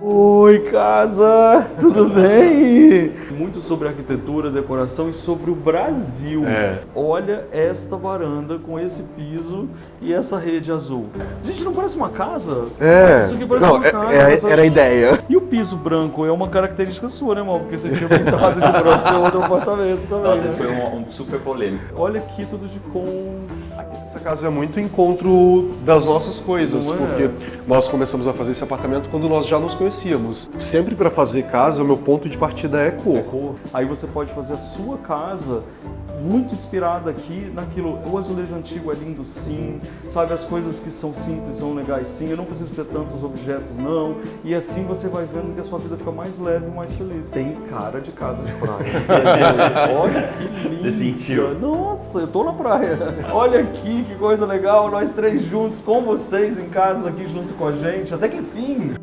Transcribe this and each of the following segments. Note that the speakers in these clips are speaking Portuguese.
Oi, casa! Tudo bem? Muito sobre arquitetura, decoração e sobre o Brasil. Olha esta varanda com esse piso e essa rede azul. Gente, não parece uma casa? Isso aqui parece uma casa. Era a ideia. E o piso branco é uma característica sua, né, irmão? Porque você tinha pintado de branco seu outro apartamento também. Nossa, esse foi um super polêmico. Olha aqui tudo de com... Essa casa é muito encontro das nossas coisas, Não é? porque nós começamos a fazer esse apartamento quando nós já nos conhecíamos. Sempre para fazer casa, o meu ponto de partida é cor. Aí você pode fazer a sua casa muito inspirada aqui naquilo. O azulejo antigo é lindo, sim. Sabe, as coisas que são simples são legais, sim. Eu não preciso ter tantos objetos, não. E assim você vai vendo que a sua vida fica mais leve e mais feliz. Tem cara de casa de praia. Olha que lindo. Você sentiu? Nossa, eu tô na praia. Olha aqui, que coisa legal. Nós três juntos, com vocês em casa aqui junto com a gente. Até que enfim.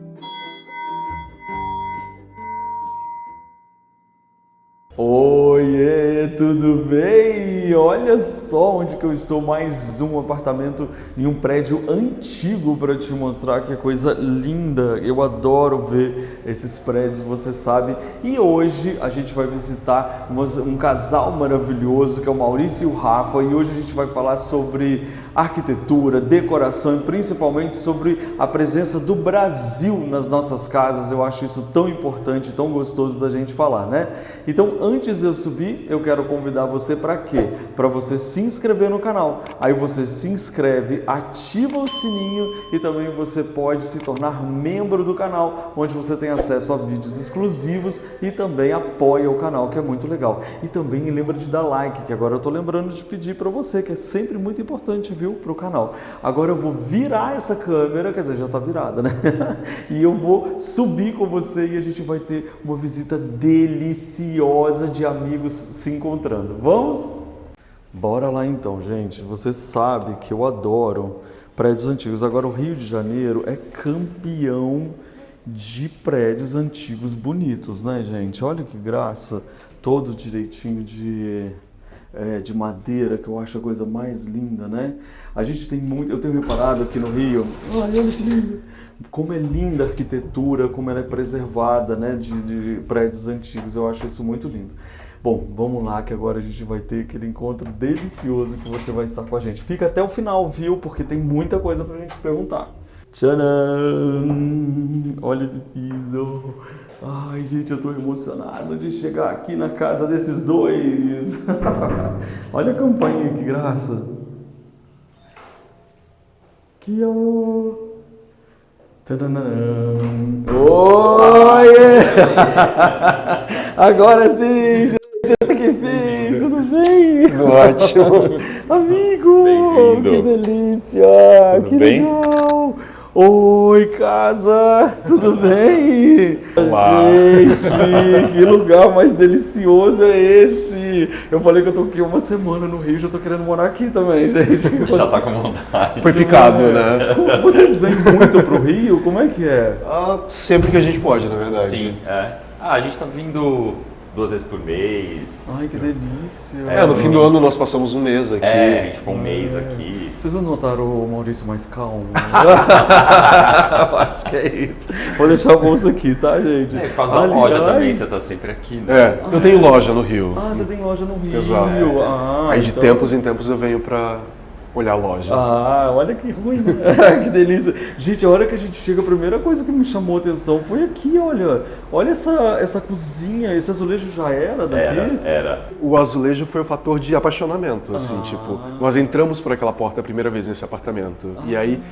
Oiê, tudo bem? Olha só onde que eu estou, mais um apartamento em um prédio antigo para te mostrar, que coisa linda. Eu adoro ver esses prédios, você sabe. E hoje a gente vai visitar um casal maravilhoso que é o Maurício e o Rafa, e hoje a gente vai falar sobre arquitetura, decoração e principalmente sobre a presença do Brasil nas nossas casas. Eu acho isso tão importante, tão gostoso da gente falar, né? Então, antes de eu subir, eu quero convidar você para quê? Para você se inscrever no canal. Aí você se inscreve, ativa o sininho e também você pode se tornar membro do canal, onde você tem acesso a vídeos exclusivos e também apoia o canal, que é muito legal. E também lembra de dar like, que agora eu tô lembrando de pedir para você, que é sempre muito importante, viu, para o canal. Agora eu vou virar essa câmera, quer dizer, já tá virada, né? E eu vou subir com você e a gente vai ter uma visita deliciosa de amigos se encontrando. Vamos? Bora lá então, gente. Você sabe que eu adoro prédios antigos. Agora o Rio de Janeiro é campeão de prédios antigos bonitos, né, gente? Olha que graça. Todo direitinho de madeira, que eu acho a coisa mais linda, né? A gente tem muito... Eu tenho reparado aqui no Rio... Olha que lindo! Como é linda a arquitetura, como ela é preservada, né, de prédios antigos. Eu acho isso muito lindo. Bom, vamos lá que agora a gente vai ter aquele encontro delicioso que você vai estar com a gente. Fica até o final, viu? Porque tem muita coisa pra gente perguntar. Tcharam! Olha esse piso. Ai, gente, eu tô emocionado de chegar aqui na casa desses dois. Olha a campainha, que graça. Que amor. Oi! Agora sim, gente, até que fim, tudo bem? Ótimo. Amigo, Bem-vindo. que delícia, Tudo que bem? legal. Oi, casa, tudo bem? Olá. Gente, que lugar mais delicioso é esse? Eu falei que eu tô aqui uma semana no Rio, já tô querendo morar aqui também, gente. Já tá com vontade. Foi picado, né? Vocês vêm muito pro Rio? Como é que é? Sempre que a gente pode, na verdade. Sim, é. A gente tá vindo 2 vezes por mês. Ai, que delícia. No fim do ano nós passamos um mês aqui. A gente ficou um mês aqui. Vocês não notaram o Maurício mais calmo? Eu acho que é isso. Vou deixar a bolsa aqui, tá, gente? Por causa da Ali, loja ai. também, você tá sempre aqui, né? Eu tenho loja no Rio. Ah, você tem loja no Rio. Exato. Ah, Aí de então- tempos em tempos eu venho pra olhar a loja. Ah, olha que ruim, né? Que delícia. Gente, a hora que a gente chega, a primeira coisa que me chamou a atenção foi aqui, olha. Olha essa cozinha, esse azulejo já era daqui? Era. O azulejo foi o fator de apaixonamento, assim, tipo, nós entramos por aquela porta a primeira vez nesse apartamento, e aí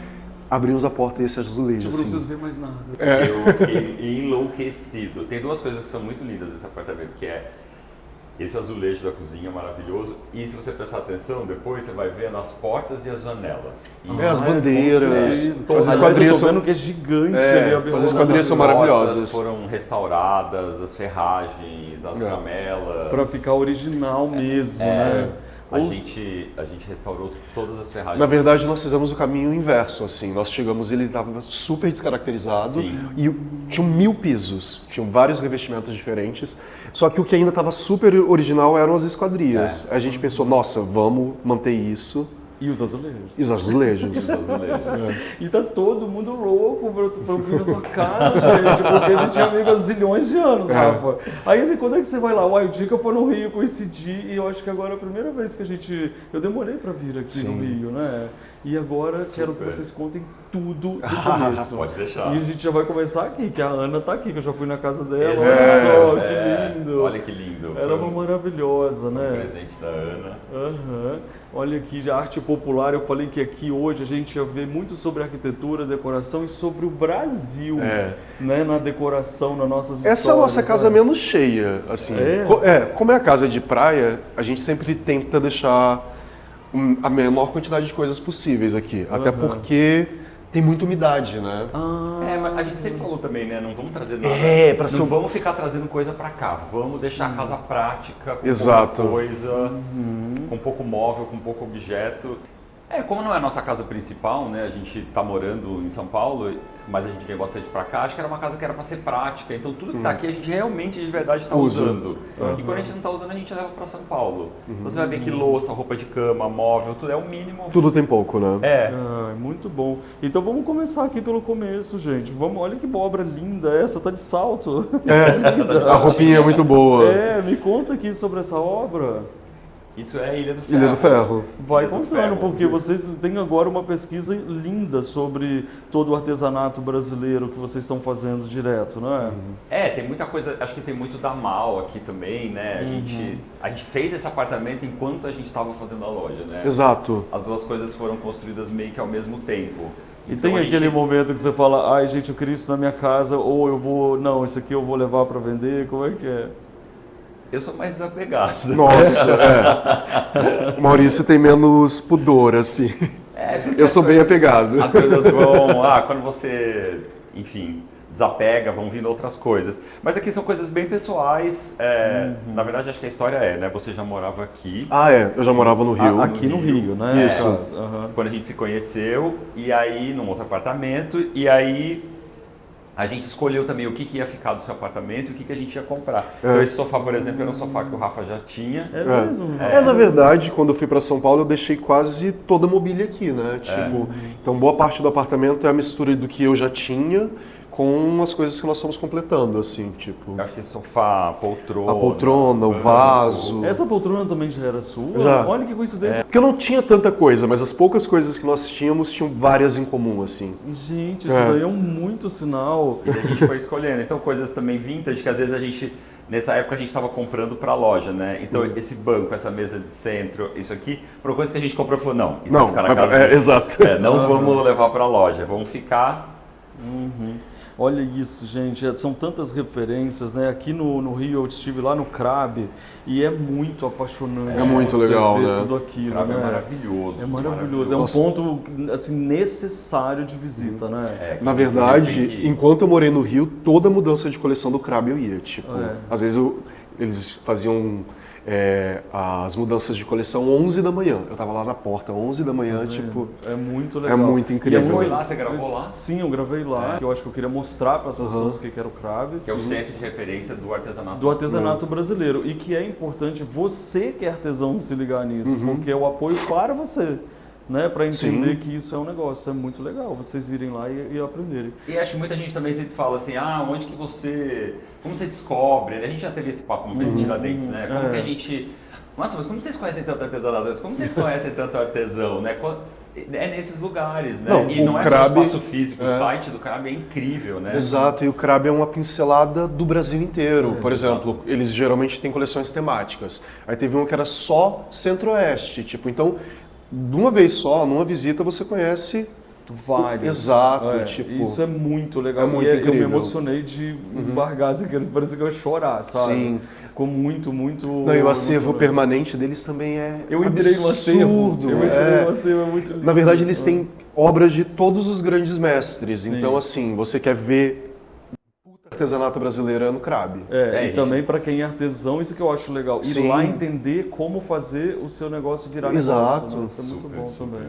abrimos a porta e esse azulejo, Tipo, não assim. preciso ver mais nada. Eu fiquei enlouquecido. Tem 2 coisas que são muito lindas nesse apartamento, que é esse azulejo da cozinha maravilhoso, e se você prestar atenção, depois você vai ver nas portas e as janelas. E As bandeiras, As esquadrias são... que é gigante ali. as esquadrias são maravilhosas. Foram restauradas, as ferragens, as lamelas. Pra ficar original mesmo, né? A gente restaurou todas as ferragens. Na verdade, nós fizemos o caminho inverso, assim. Nós chegamos e ele estava super descaracterizado. Sim. E tinham 1000 pisos, tinham vários revestimentos diferentes. Só que o que ainda estava super original eram as esquadrias. A gente pensou, nossa, vamos manter isso. E os azulejos. E os azulejos. Os azulejos. E tá todo mundo louco pra vir na sua casa, gente, porque a gente tinha amigo há zilhões de anos, Rafa. Aí, assim, quando é que você vai lá? Uai, o dia que eu for no Rio, coincidir, e eu acho que agora é a primeira vez que eu demorei pra vir aqui no Rio, né? E agora quero que vocês contem tudo do começo. Pode deixar. E a gente já vai começar aqui, que a Ana tá aqui, que eu já fui na casa dela. Exato. Olha só, que lindo. Olha que lindo. Ela é uma maravilhosa, né? Um presente da Ana. Aham. Olha aqui, de arte popular, eu falei que aqui hoje a gente ia ver muito sobre arquitetura, decoração e sobre o Brasil, né, na decoração, nas nossas histórias. Essa é a nossa casa menos cheia, assim. Como é a casa de praia, a gente sempre tenta deixar a menor quantidade de coisas possíveis aqui. Até porque tem muita umidade, né? Mas a gente sempre falou também, né? Não vamos trazer nada. Não vamos ficar trazendo coisa pra cá. Vamos deixar a casa prática, com Exato. pouca coisa, com pouco móvel, com pouco objeto. Como não é a nossa casa principal, né? A gente tá morando em São Paulo, mas a gente vem bastante pra cá. Acho que era uma casa que era pra ser prática. Então tudo que tá aqui a gente realmente de verdade tá usando. E quando a gente não tá usando, a gente leva pra São Paulo. Então você vai ver que louça, roupa de cama, móvel, tudo é o mínimo. Tudo tem pouco, né? Muito bom. Então vamos começar aqui pelo começo, gente. Olha que obra linda essa, tá de salto. A roupinha é muito boa. Me conta aqui sobre essa obra. Isso é a Ilha do Ferro. Ilha do Ferro. Vai Ilha do contando, Ferro. porque vocês têm agora uma pesquisa linda sobre todo o artesanato brasileiro que vocês estão fazendo direto, não é? Tem muita coisa, acho que tem muito da Mal aqui também, né? A gente fez esse apartamento enquanto a gente estava fazendo a loja, né? Exato. As duas coisas foram construídas meio que ao mesmo tempo. E Então, tem aquele momento que você fala, ai gente, eu queria isso na minha casa, ou eu vou, não, isso aqui eu vou levar para vender, como é que é? Eu sou mais desapegado. Nossa, O Maurício tem menos pudor, assim. Eu sou bem apegado. As coisas vão... quando você, enfim, desapega, vão vindo outras coisas. Mas aqui são coisas bem pessoais. Na verdade, acho que a história né? Você já morava aqui. Eu já morava no Rio. Aqui no Rio, né? Isso. Quando a gente se conheceu, e aí num outro apartamento, e aí... A gente escolheu também o que ia ficar do seu apartamento e o que a gente ia comprar. Então esse sofá, por exemplo, era um sofá que o Rafa já tinha. É mesmo? Na verdade, quando eu fui para São Paulo, eu deixei quase toda a mobília aqui, né? Então boa parte do apartamento é a mistura do que eu já tinha com as coisas que nós estamos completando, assim, tipo... Eu acho que esse sofá, poltrona... A poltrona, o vaso... Essa poltrona também já era sua? Já. Olha que coincidência. Porque eu não tinha tanta coisa, mas as poucas coisas que nós tínhamos, tinham várias em comum, assim. Gente, isso daí é muito sinal. E a gente foi escolhendo. Então coisas também vintage, que às vezes a gente... Nessa época a gente estava comprando para a loja, né? Então esse banco, essa mesa de centro, isso aqui, foram coisas que a gente comprou e falou, não, isso vai ficar na casa. Exato. Não vamos levar para a loja, vamos ficar... Olha isso, gente, são tantas referências, né? Aqui no Rio eu estive lá no CRAB e é muito apaixonante. É muito legal, ver né? tudo aquilo, CRAB né? é maravilhoso. É maravilhoso, é um ponto assim, necessário de visita, né? Na verdade, enquanto eu morei no Rio, toda mudança de coleção do CRAB eu ia, tipo... Às vezes eles faziam... as mudanças de coleção 11 da manhã. Eu tava lá na porta 11 da manhã, tipo... É muito legal. É muito incrível. Você foi lá, você gravou lá? Sim, eu gravei lá, que eu acho que eu queria mostrar para as pessoas o que era o CRAB. Que é o centro de referência do artesanato. Do artesanato brasileiro. E que é importante você que é artesão se ligar nisso, porque é o apoio para você. Né, para entender que isso é um negócio, é muito legal vocês irem lá e aprenderem. E acho que muita gente também sempre fala assim, onde que você, como você descobre, a gente já teve esse papo no Bem Tiradentes, né, como que a gente, nossa, mas como vocês conhecem tanto artesanato, como vocês conhecem tanto artesão, né, é nesses lugares, né, e não é só o espaço físico, o site do CRAB é incrível, né. Exato, e o CRAB é uma pincelada do Brasil inteiro, por exemplo, eles geralmente têm coleções temáticas, aí teve uma que era só Centro-Oeste, tipo, então... De uma vez só, numa visita, você conhece vários. Exato, tipo... Isso é muito legal. É muito incrível. Eu me emocionei de embargar, assim, que parecia que eu ia chorar, sabe? Sim. Ficou muito... Não, e o acervo permanente deles também é Eu entrei no acervo. É muito lindo. Na verdade, eles têm obras de todos os grandes mestres. Sim. Então, assim, você quer ver artesanato brasileiro no CRAB. E também para quem é artesão, isso que eu acho legal. Ir lá entender como fazer o seu negócio virar negócio. Né? Isso é muito bom também.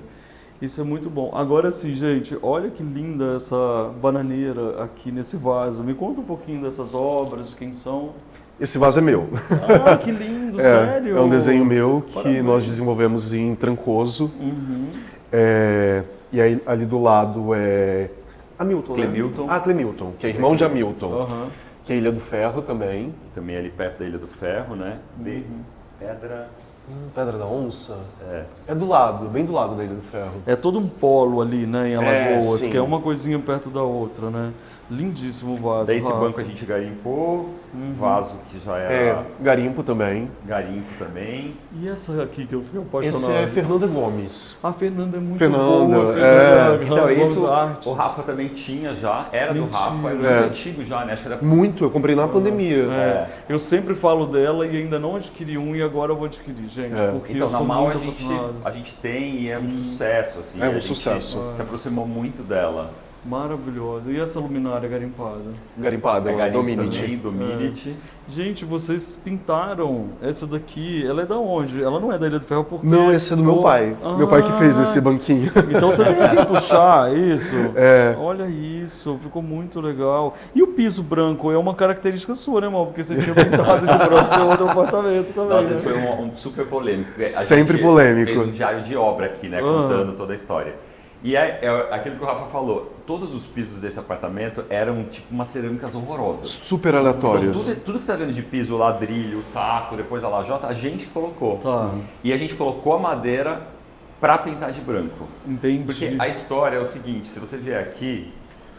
Isso é muito bom. Agora sim, gente, olha que linda essa bananeira aqui nesse vaso. Me conta um pouquinho dessas obras, de quem são. Esse vaso é meu. Ah, que lindo, sério? É um desenho meu que Parabéns. nós desenvolvemos em Trancoso. E aí ali do lado é Hamilton, né? Clemilton. Ah, Clemilton, que é irmão de Hamilton. Aham. Que é a Ilha do Ferro também. Também ali perto da Ilha do Ferro, né? Pedra. Pedra da Onça? É do lado, bem do lado da Ilha do Ferro. É todo um polo ali, né, em Alagoas, sim. que é uma coisinha perto da outra, né? Lindíssimo o vaso. Daí esse Rafa. banco a gente garimpou, vaso que já era Garimpo também. garimpo também. E essa aqui que eu fiquei apaixonado? Esse é Fernanda Gomes. A Fernanda é muito Fernanda, boa. Então, Gomes isso Arte. o Rafa também tinha já, era Mentira. do Rafa, é muito É. antigo já, né? Acho que era Muito, eu comprei na pandemia. É, eu sempre falo dela e ainda não adquiri um e agora eu vou adquirir, gente, porque Então, eu na sou Mal muito apaixonado. a gente tem e é um sucesso, assim. É um a gente sucesso. se aproximou muito dela. Maravilhosa. E essa luminária garimpada? Garimpada, É uma garimpo Dominity. também, Dominity. Gente, vocês pintaram essa daqui, ela é da onde? Ela não é da Ilha do Ferro porque... Não, esse é do meu pai. Meu pai que fez esse banquinho. Então você tem que puxar isso. É. Olha isso, ficou muito legal. E o piso branco é uma característica sua, né, irmão? Porque você tinha pintado de branco seu outro apartamento também. Nossa, né? esse foi um super polêmico. A Sempre gente polêmico. Fez um diário de obra aqui, né? Contando toda a história. E é aquilo que o Rafa falou, todos os pisos desse apartamento eram tipo umas cerâmicas horrorosas. Super Então, aleatórios. tudo que você está vendo de piso, ladrilho, taco, depois a lajota, a gente colocou. Tá, E a gente colocou a madeira para pintar de branco. entendi. Porque a história é o seguinte, se você vier aqui,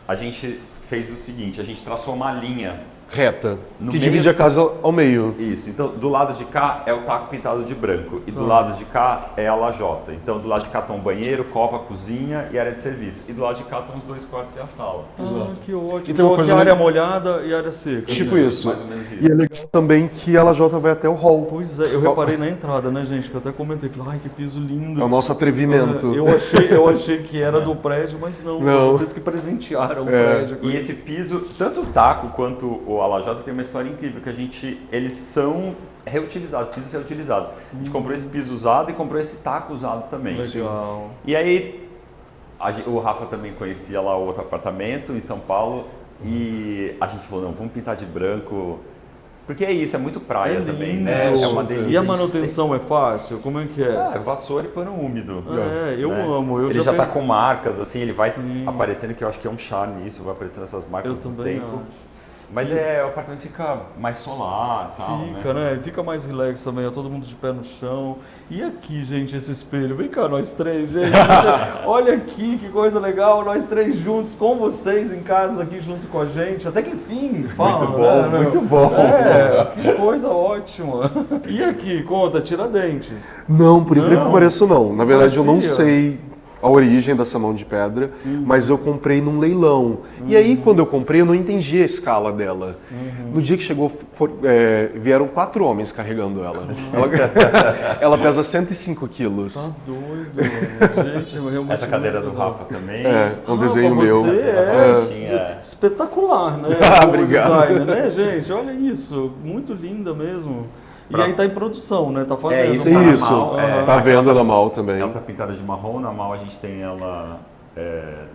a gente fez o seguinte, a gente traçou uma linha. Reta. No Que meio- divide a casa ao meio. Isso, então do lado de cá é o taco pintado de branco e do lado de cá é a lajota. Então do lado de cá tá um banheiro, copa, cozinha e área de serviço. E do lado de cá estão os 2 quartos e a sala. Ah, que ótimo. E tem uma Então, coisa aqui área legal. molhada e área seca. Tipo isso. Mais ou menos isso. E é legal também que a lajota vai até o hall. Pois é, eu reparei na entrada, né, gente? Que eu até comentei. Falei, ai, que piso lindo. É o nosso atrevimento. Eu achei que era do prédio, mas não. Não. Vocês que presentearam o prédio. com E isso. esse piso, tanto o taco quanto a lajota tem uma história incrível, que eles são reutilizados, pisos reutilizados. A gente comprou esse piso usado e comprou esse taco usado também. Legal. E aí, o Rafa também conhecia lá o outro apartamento em São Paulo e a gente falou, não, vamos pintar de branco, porque é isso, é muito praia também, lindo. né? É uma delícia. E a gente manutenção é fácil? Como é que é? É vassoura e pano úmido. Eu né? amo. Eu Ele já tá pensei- com marcas, assim, ele vai Sim. aparecendo, que eu acho que é um charme isso, vai aparecendo essas marcas Eu do também tempo. acho. Mas o apartamento fica mais solar e tal, Fica, né? Fica mais relax também, é todo mundo de pé no chão. E aqui, gente, esse espelho. Vem cá, nós três, gente. Olha aqui, que coisa legal. Nós três juntos, com vocês em casa, aqui junto com a gente. Até que enfim, fala, Muito bom, né, meu? muito bom. É, que coisa ótima. E aqui, conta, Tiradentes. Não, por incrível que pareça não. Na verdade, eu não Parecia. sei a origem dessa mão de pedra, mas eu comprei num leilão. E aí, quando eu comprei, eu não entendi a escala dela. No dia que chegou, vieram 4 homens carregando ela. Ela pesa 105 quilos. Tá doido, gente. É realmente Essa cadeira muito do pesado. Rafa também. É um desenho Rafa, meu. Você É. espetacular, né? Ah, O obrigado. design, né, gente? Olha isso. Muito linda mesmo. E aí tá em produção, né? Tá fazendo. isso, tá na Isso, Mal, tá vendo na Mal também. Ela tá pintada de marrom, na Mal a gente tem ela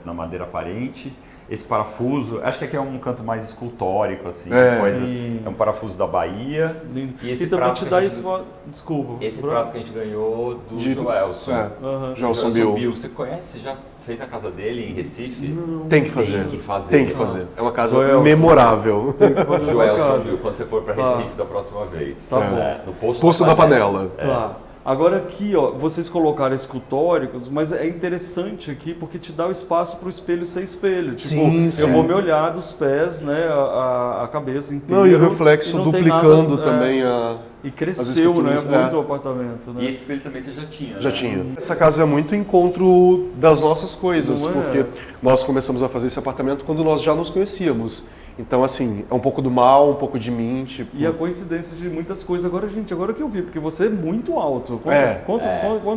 na madeira aparente. Esse parafuso, acho que aqui é um canto mais escultórico, assim, de coisas. Sim. É um parafuso da Bahia. Lindo. E esse também prato te que dá a gente- esse. Desculpa. Esse Bruno. prato que a gente ganhou do De- Joelson. Aham. Joelson Bill. Você conhece? Você já fez a casa dele em Recife? Não. Tem que fazer. Tem que fazer. Tem que fazer. É uma casa Joelson. memorável. Tem que fazer essa Joelson casa. Bill, quando você for para Tá. Recife da próxima vez. Tá bom. No Poço, Poço da Panela. Tá. Agora aqui, ó, vocês colocaram escultóricos, mas é interessante aqui porque te dá o espaço para o espelho ser espelho. Tipo, Sim, sim. eu vou me olhar dos pés, né, a cabeça inteira. Não, e o reflexo não tem duplicando nada, também a... E cresceu, né, esculturas, muito é. o apartamento, né? E esse espelho também você já tinha, Já né? tinha. Essa casa é muito encontro das nossas coisas, Não é? porque nós começamos a fazer esse apartamento quando nós já nos conhecíamos. Então, assim, é um pouco do mal, um pouco de mim, tipo... E a coincidência de muitas coisas. Agora, gente, agora que eu vi, porque você é muito alto. Quanto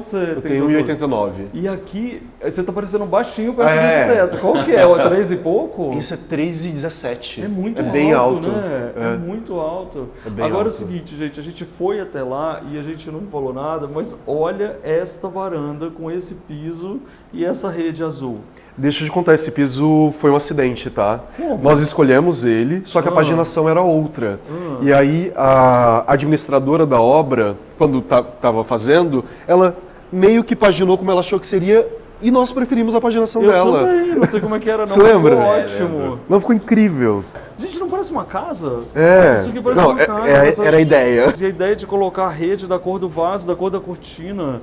você Eu tem? tenho de altura? 1,89. E aqui, você tá parecendo baixinho perto É. desse teto. Qual que é? O 3 e pouco? Isso é 3,17. É muito é alto, bem alto. né? É muito alto. É bem Agora alto. é o seguinte, gente, a gente foi até lá e a gente não falou nada, mas olha esta varanda com esse piso E essa rede azul? Deixa eu te contar, esse piso foi um acidente, tá? Como? Nós escolhemos ele, só que a paginação era outra. E aí a administradora da obra, quando estava fazendo, ela meio que paginou como ela achou que seria e nós preferimos a paginação dela. Eu também, não sei como é que era, não. Você lembra? Ficou ótimo. Não, ficou incrível. Gente, não parece uma casa? É. Isso aqui parece Não, uma casa. era a ideia. E a ideia de colocar a rede da cor do vaso, da cor da cortina.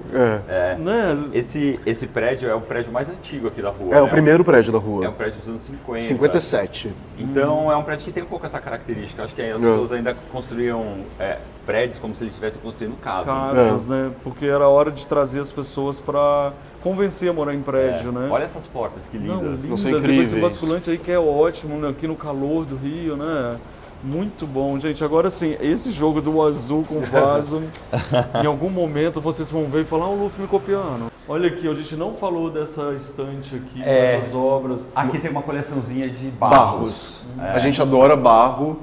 Né? Esse prédio é o prédio mais antigo aqui da rua. É o primeiro prédio da É rua. um prédio dos anos 50. 57. Então é um prédio que tem um pouco essa característica. Acho que as pessoas ainda construíam prédios como se eles estivessem construindo casas. Casas, né? Porque era hora de trazer as pessoas para convencer a morar em prédio, né? Olha essas portas, que lindas. Não, lindas. Não são E com esse incríveis. basculante aí que é ótimo, né? Aqui no calor do Rio, né? Muito bom, gente. Agora sim, esse jogo do azul com vaso, em algum momento vocês vão ver e falar, o Luffy me copiando. Olha aqui, a gente não falou dessa estante aqui, dessas obras. Aqui tem uma coleçãozinha de Barros. A gente adora barro.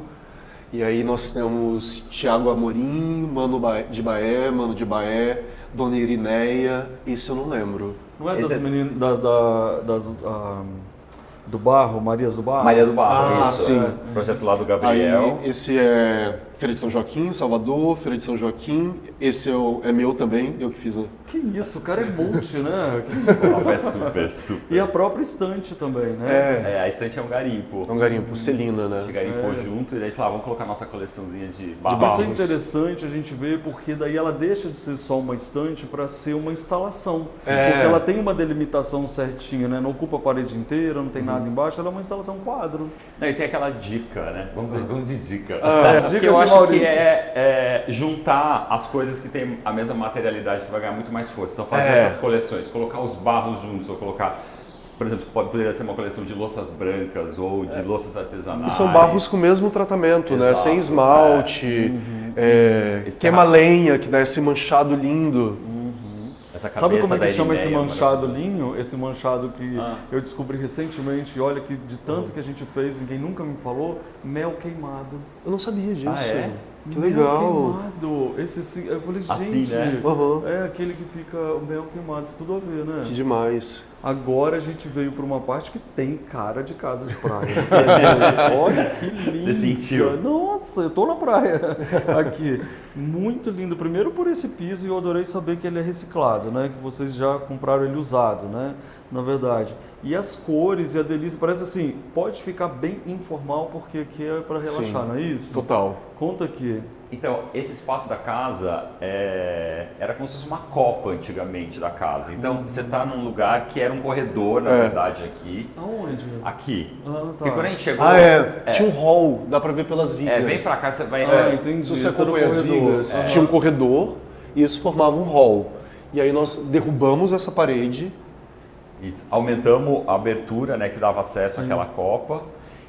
E aí nós temos Thiago Amorim, Mano de Baé, Dona Irineia, esse eu não lembro. Não é Esse das meninas do Barro, Marias do Barro? Maria do Barro, Ah, isso. sim. Projeto lá do Gabriel. Aí esse é Feira de São Joaquim, Salvador, Feira de São Joaquim. Esse é meu também, eu que fiz. Né? Que isso, o cara é multi, né? É super, super. E a própria estante também, né? A estante é um garimpo. É um garimpo, Celina, A gente né? garimpou junto e daí falou, vamos colocar nossa coleçãozinha de Isso barros. é interessante a gente ver, porque daí ela deixa de ser só uma estante para ser uma instalação. Porque ela tem uma delimitação certinha, né? Não ocupa a parede inteira, não tem nada embaixo, ela é uma instalação quadro. Não, e tem aquela dica, né? Vamos de dica. Dicas Que eu de acho Maurício. que é juntar as coisas que têm a mesma materialidade, você vai ganhar muito mais força. Então fazer essas coleções, colocar os barros juntos, ou colocar, por exemplo, poderia ser uma coleção de louças brancas ou de louças artesanais. E são barros com o mesmo tratamento, né? Exato, Sem esmalte, queima lenha, que dá esse manchado lindo. Essa Sabe como é cabeça que chama da esse Irineia, manchado maravilhoso. linho? Esse manchado que eu descobri recentemente, e olha que de tanto que a gente fez, ninguém nunca me falou, mel queimado. Eu não sabia disso. Ah, é? Que Mel legal. queimado. Eu falei, gente, Assim, né? é aquele que fica o mel queimado, tudo a ver, né? Que demais. Agora a gente veio para uma parte que tem cara de casa de praia. Olha que lindo. Você sentiu? Nossa, eu tô na praia aqui. Muito lindo. Primeiro por esse piso e eu adorei saber que ele é reciclado, né? Que vocês já compraram ele usado, né? Na verdade. E as cores e a delícia, parece assim, pode ficar bem informal porque aqui é para relaxar, Sim. não é isso? Total. Conta aqui. Então, esse espaço da casa era como se fosse uma copa antigamente da casa. Então, você está num lugar que era um corredor, na verdade, aqui. Aonde? Aqui. Ah, tá. Porque quando a gente chegou... Tinha um hall, dá pra ver pelas vigas. vem pra cá que você vai... Entendi. Se você Esse era o acompanha as corredor. vigas, tinha um corredor e isso formava um hall. E aí nós derrubamos essa parede. Isso. Aumentamos a abertura, né, que dava acesso àquela copa.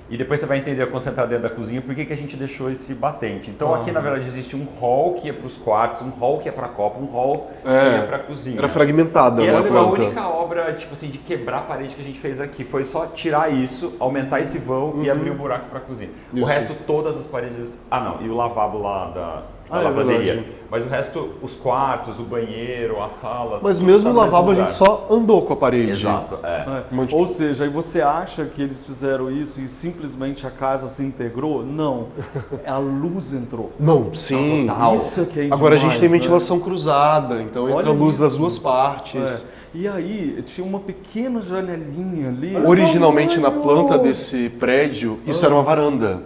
E depois você vai entender, quando você entrar dentro da cozinha, por que a gente deixou esse batente. Então aqui, na verdade, existe um hall que ia para os quartos, um hall que ia para a copa, um hall que ia para a cozinha. Era fragmentada. E essa a foi a planta. única obra, tipo assim, de quebrar a parede que a gente fez aqui. Foi só tirar isso, aumentar esse vão e abrir o buraco para a cozinha. O Isso. resto, todas as paredes... Ah, não. E o lavabo lá da é lavanderia. verdade. Mas o resto, os quartos, o banheiro, a sala... Mas tudo mesmo tá o no lavabo a mesmo gente lugar. só andou com a parede. Exato, Ou seja, aí você acha que eles fizeram isso e simplesmente a casa se integrou? Não. A luz entrou. Não, sim. Total. Isso é que é Agora a demais, gente tem né? ventilação cruzada, então Olha entra a luz isso. das duas partes. E aí, tinha uma pequena janelinha ali. Originalmente na Tamanho. planta desse prédio, isso era uma varanda.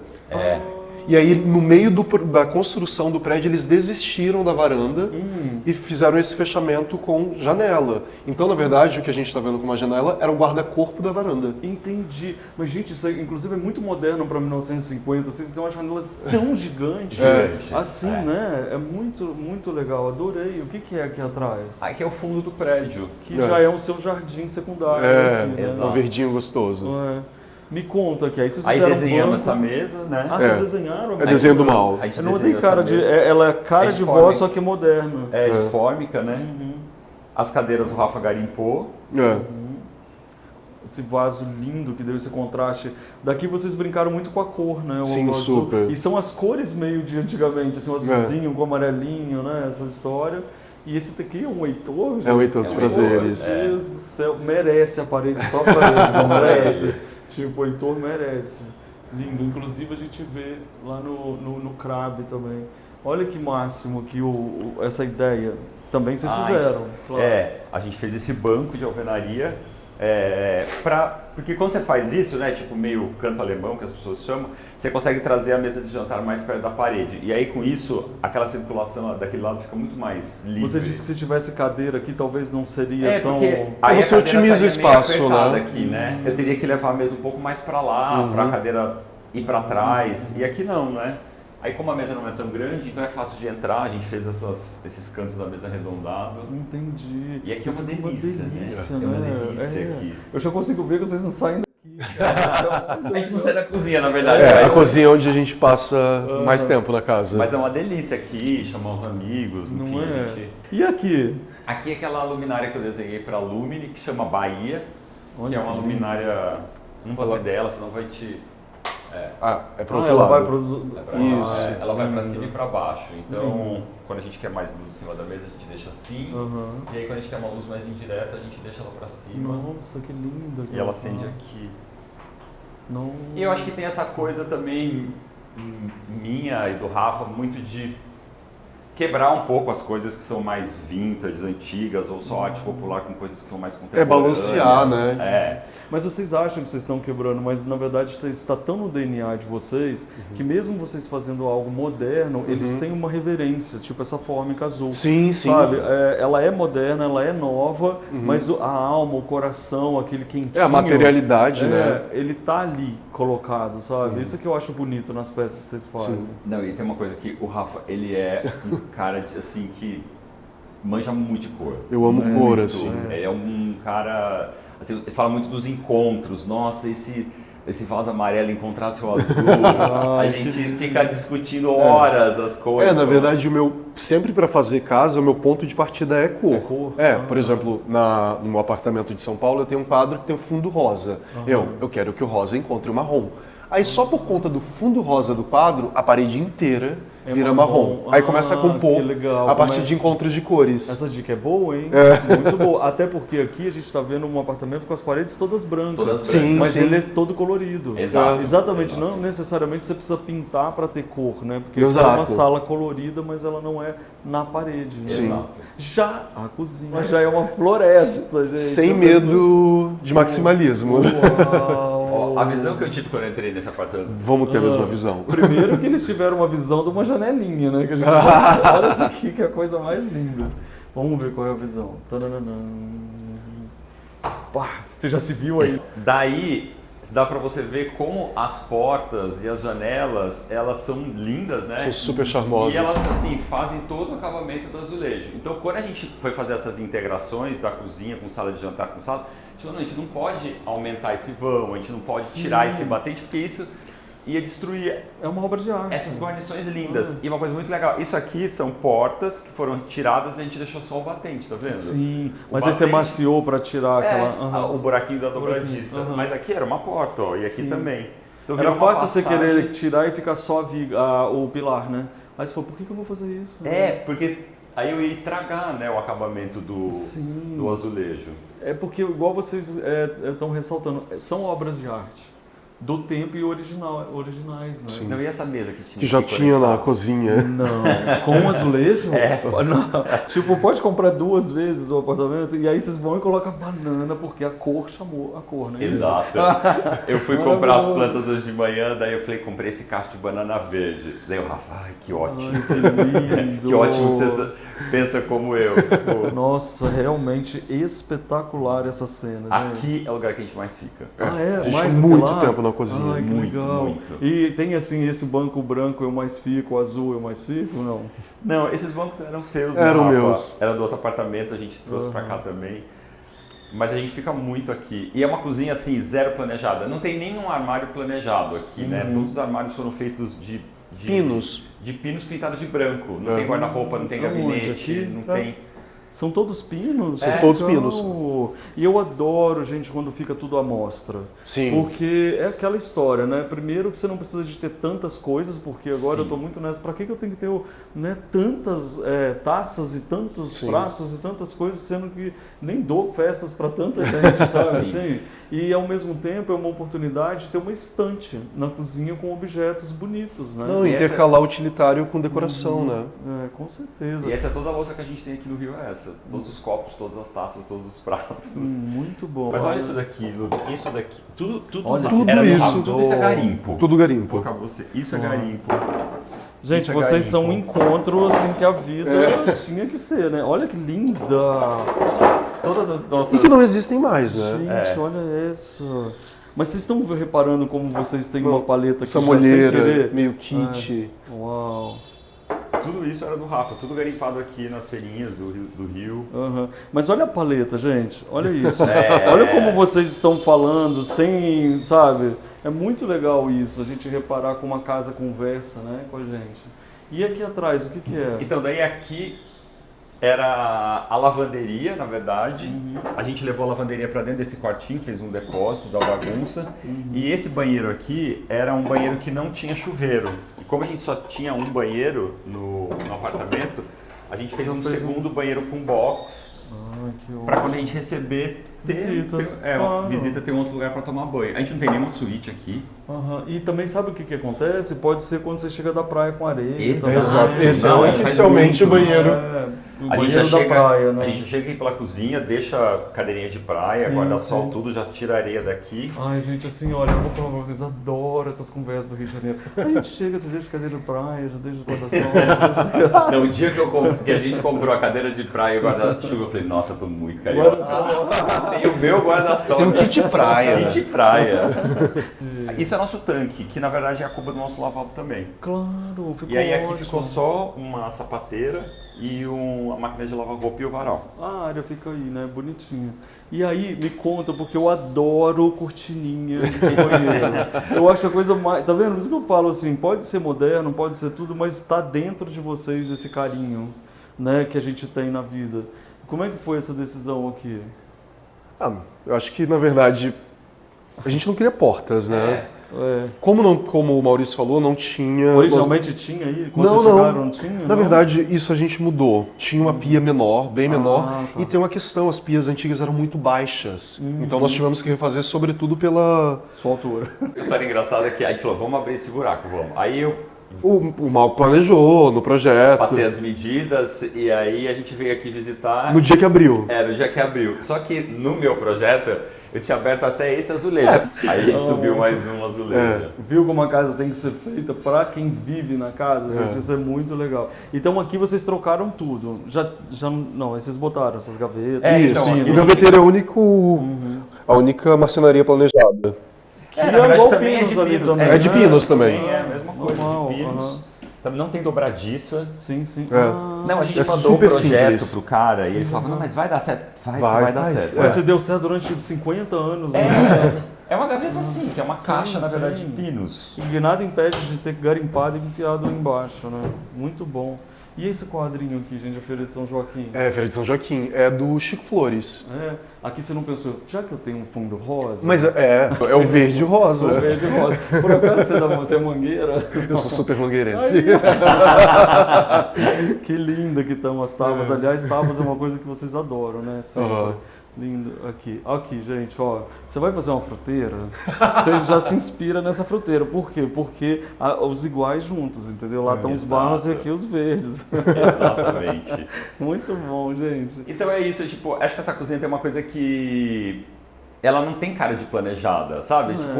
E aí, no meio da construção do prédio, eles desistiram da varanda e fizeram esse fechamento com janela. Então, na verdade, o que a gente está vendo com uma janela era o guarda-corpo da varanda. Entendi. Mas, gente, isso aí, inclusive é muito moderno para 1950. Vocês têm uma janela tão gigante. Gigante. Assim, né? É muito, muito legal. Adorei. O que é aqui atrás? Aqui é o fundo do prédio. Que já é o seu jardim secundário. aqui, né? exato. Um verdinho gostoso. Me conta aqui. Aí vocês Aí fizeram desenhamos banco. essa mesa, né? Vocês desenharam? É desenho do mal. A gente Eu não desenhou tem cara essa de... mesa. Ela é cara É de de forma. vó, só que moderna. É de fórmica, né? As cadeiras o Rafa garimpou. Esse vaso lindo que deu esse contraste. Daqui vocês brincaram muito com a cor, né? O Sim, azul. super. E são as cores meio de antigamente, assim, o azulzinho com o amarelinho, né? Essa história. E esse daqui é um Heitor, gente? É o Heitor dos Prazeres. Meu Deus do céu, merece a parede só pra isso, merece. Tipo, o Heitor merece. Lindo. Inclusive a gente vê lá no Crab também. Olha que máximo que essa ideia. Também vocês fizeram. Claro. A gente fez esse banco de alvenaria. Porque quando você faz isso, né, tipo meio canto alemão que as pessoas chamam, você consegue trazer a mesa de jantar mais perto da parede. E aí com isso, aquela circulação daquele lado fica muito mais livre. Você disse que se tivesse cadeira aqui, talvez não seria tão... Aí você otimiza o espaço, né? Aqui, né? Eu teria que levar a mesa um pouco mais para lá, para a cadeira ir para trás. E aqui não, né? Aí como a mesa não é tão grande, então é fácil de entrar. A gente fez esses cantos da mesa arredondados. Entendi. E aqui é uma delícia, né? É uma delícia aqui. Eu já consigo ver que vocês não saem daqui. A gente não sai da cozinha, na verdade. A cozinha é onde a gente passa mais tempo na casa. Mas é uma delícia aqui, chamar os amigos, enfim. Não é? Gente... E aqui? Aqui é aquela luminária que eu desenhei para a Lumine, que chama Bahia, que é uma luminária... Não vou fazer dela, senão vai te... É para outro lado. Isso. Ela vai para cima e para baixo. Então, quando a gente quer mais luz em cima da mesa, a gente deixa assim. E aí, quando a gente quer uma luz mais indireta, a gente deixa ela para cima. Nossa, que linda. E ela acende aqui. Não. E eu acho que tem essa coisa também minha e do Rafa, muito de quebrar um pouco as coisas que são mais vintage, antigas, ou só arte popular com coisas que são mais contemporâneas. Balancear, né? Mas vocês acham que vocês estão quebrando, mas na verdade está tão no DNA de vocês que mesmo vocês fazendo algo moderno, eles têm uma reverência, tipo essa fórmica azul. Sim, sim. Sabe? Ela é moderna, ela é nova, mas a alma, o coração, aquele quentinho... a materialidade, né? Ele tá ali colocado, sabe? Isso que eu acho bonito nas peças que vocês fazem. Sim. Não, e tem uma coisa que o Rafa, ele é um cara assim que manja muito de cor. Eu amo cor, assim. Ele é um cara... Assim, ele fala muito dos encontros. Nossa, esse vaso amarelo encontrasse o azul. A gente fica discutindo horas as coisas. Na verdade, sempre para fazer casa, o meu ponto de partida é cor. Por exemplo, no meu apartamento de São Paulo, eu tenho um quadro que tem o fundo rosa. Eu quero que o rosa encontre o marrom. Aí só por conta do fundo rosa do quadro, a parede inteira vira marrom. Aí começa a compor a partir de encontros de cores. Essa dica é boa, hein? Muito boa. Até porque aqui a gente está vendo um apartamento com as paredes todas brancas. Sim, mas ele é todo colorido. Exato. Exatamente. Não necessariamente você precisa pintar para ter cor, né? Porque é uma sala colorida, mas ela não é na parede. Né? Sim. Já a cozinha já é uma floresta, gente. Sem medo de maximalismo. Uau. A visão que eu tive quando eu entrei nesse apartamento... Vamos ter a mesma visão. Primeiro que eles tiveram uma visão de uma janelinha, né? Que a gente já... Olha isso aqui, que é a coisa mais linda. Vamos ver qual é a visão. Pá, você já se viu aí? Daí, dá pra você ver como as portas e as janelas, elas são lindas, né? São super charmosas. E elas, assim, fazem todo o acabamento do azulejo. Então, quando a gente foi fazer essas integrações da cozinha com sala de jantar com sala, a gente não pode aumentar esse vão, a gente não pode tirar esse batente, porque isso ia destruir uma obra de arte. Essas guarnições lindas. E uma coisa muito legal, isso aqui são portas que foram tiradas e a gente deixou só o batente, tá vendo? Sim, mas aí você maciou para tirar aquela... o buraquinho da dobradiça. Mas aqui era uma porta, ó, e aqui também. Então, era fácil você querer tirar e ficar só o pilar, né? Aí você falou, por que eu vou fazer isso? Porque aí eu ia estragar, né, o acabamento do azulejo. É porque, igual vocês estão ressaltando, são obras de arte. Do tempo e originais, né? Sim. Não, e essa mesa que tinha? Que já tinha na cozinha. Não, com azulejo? Não. Tipo, pode comprar 2 vezes o apartamento e aí vocês vão e colocam banana porque a cor chamou a cor, né? Exato. Eu fui comprar as plantas hoje de manhã, daí eu falei, comprei esse cacho de banana verde. Daí o Rafa, que ótimo. Ai, que lindo. Que ótimo que você pensa como eu. Nossa, realmente espetacular essa cena. Aqui é o lugar que a gente mais fica. A gente fica muito tempo na cozinha. Ai, que legal. Muito. E tem assim, esse banco branco eu mais fico, o azul eu mais fico, não? Não, esses bancos eram seus, eram Rafa? Meus. Era do outro apartamento, a gente trouxe pra cá também. Mas a gente fica muito aqui. E é uma cozinha assim, zero planejada. Não tem nenhum armário planejado aqui, né? Todos os armários foram feitos de pinos. De pinos pintados de branco. Não tem guarda-roupa, não tem gabinete, aqui? não tem... São todos pinos? São todos pinos. E eu adoro, gente, quando fica tudo à mostra. Sim. Porque é aquela história, né? Primeiro que você não precisa de ter tantas coisas, porque agora Sim. eu tô muito nessa. Pra que eu tenho que ter tantas taças e tantos pratos e tantas coisas, sendo que nem dou festas pra tanta gente, sabe? Assim? E ao mesmo tempo é uma oportunidade de ter uma estante na cozinha com objetos bonitos, né? Não, intercalar utilitário com decoração, né? Com certeza. E essa é toda a louça que a gente tem aqui no Rio, é essa. Todos os copos, todas as taças, todos os pratos. Muito bom. Mas olha isso daqui, Ludo. Isso daqui. Tudo Tudo isso é garimpo. Tudo garimpo. Isso é garimpo. Gente, vocês são um encontro assim que a vida tinha que ser, né? Olha que linda! Todas as nossas... E que não existem mais, né? Gente, olha essa. Mas vocês estão reparando como vocês têm uma paleta que essa já sem molheira, querer? meio kit. Uau! Tudo isso era do Rafa, tudo garimpado aqui nas feirinhas do Rio. Mas olha a paleta, gente. Olha isso. Olha como vocês estão falando, sem, sabe? É muito legal isso, a gente reparar como a casa conversa, né, com a gente. E aqui atrás, o que é? Então, daí aqui era a lavanderia, na verdade. A gente levou a lavanderia para dentro desse quartinho, fez um depósito da bagunça. E esse banheiro aqui era um banheiro que não tinha chuveiro. E como a gente só tinha um banheiro no apartamento, a gente fez um segundo banheiro com box para quando a gente receber visitas. Visita ter um outro lugar para tomar banho. A gente não tem nenhuma suíte aqui. E também sabe o que acontece? Pode ser quando você chega da praia com areia. Exato. Esse é oficialmente o banheiro. O banheiro da praia, né? A gente já chega aqui pela cozinha, deixa a cadeirinha de praia, guarda-sol, tudo, já tira a areia daqui. Ai, gente, assim, olha, eu vou falar pra vocês, adoro essas conversas do Rio de Janeiro. A gente chega, você deixa a cadeira de praia, já deixa o guarda-sol. Não, o dia que a gente comprou a cadeira de praia e o guarda-chuva, eu falei, nossa, eu tô muito carioca. Tem o meu guarda-sol. Tem um kit praia. Kit praia. Isso é nosso tanque, que na verdade é a cuba do nosso lavabo também. Claro, ficou E aí aqui ótimo. ficou só uma sapateira e uma máquina de lavar roupa e o varal. A área fica aí, né? Bonitinha. E aí, me conta, porque eu adoro cortininha de banheiro. Eu acho a coisa mais... Tá vendo? Por isso que eu falo assim, pode ser moderno, pode ser tudo, mas está dentro de vocês esse carinho, né? Que a gente tem na vida. Como é que foi essa decisão aqui? Eu acho que, na verdade, a gente não queria portas, né? Como o Maurício falou, não tinha... Originalmente tinha aí? Quando Não, vocês chegaram, não tinha? Na verdade, isso a gente mudou. Tinha uma pia menor, bem menor, e tem uma questão, as pias antigas eram muito baixas. Então nós tivemos que refazer, sobretudo pela... Sua altura. A história engraçada é que a gente falou, vamos abrir esse buraco, vamos. Aí eu O Mal planejou no projeto. passei as medidas e aí a gente veio aqui visitar. No dia que abriu. No dia que abriu. Só que no meu projeto eu tinha aberto até esse azulejo. Aí a gente subiu mais um azulejo. Viu como a casa tem que ser feita para quem vive na casa? Gente, isso é muito legal. Então aqui vocês trocaram tudo. Não, aí vocês botaram essas gavetas. Isso, então, aqui o gaveteiro é a única marcenaria planejada. Na verdade também é de ali pinos. também. É de pinos também. É a mesma coisa, Normal, de pinos. Também não tem dobradiça. Sim. Não, a gente É mandou o super projeto simples. pro cara e ele falava, não, mas vai dar certo. Vai dar certo. Mas você deu certo durante 50 anos, né? É uma gaveta assim, que é uma caixa, na verdade, de pinos. E nada impede de ter garimpado e enfiado embaixo, né? Muito bom. E esse quadrinho aqui, gente, a Feira de São Joaquim? Feira de São Joaquim. É do Chico Flores. Aqui você não pensou, já que eu tenho um fundo rosa... Mas é o verde e rosa. O verde e rosa. Por acaso você é mangueira? Eu sou super mangueirense. Que linda que estão as tábuas. Aliás, tábuas é uma coisa que vocês adoram, né? Sempre. Lindo. Aqui, gente, ó. Você vai fazer uma fruteira, você já se inspira nessa fruteira. Por quê? Porque os iguais juntos, entendeu? Lá estão os barros e aqui os verdes. Exatamente. Muito bom, gente. Então é isso, tipo, acho que essa cozinha tem uma coisa que ela não tem cara de planejada, sabe? Tipo,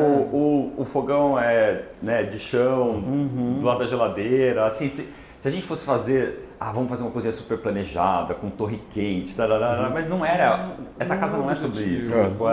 o fogão é, né, de chão, do lado da geladeira, assim, se a gente fosse fazer, vamos fazer uma cozinha super planejada, com torre quente, mas não era, essa casa não é sobre isso, tipo,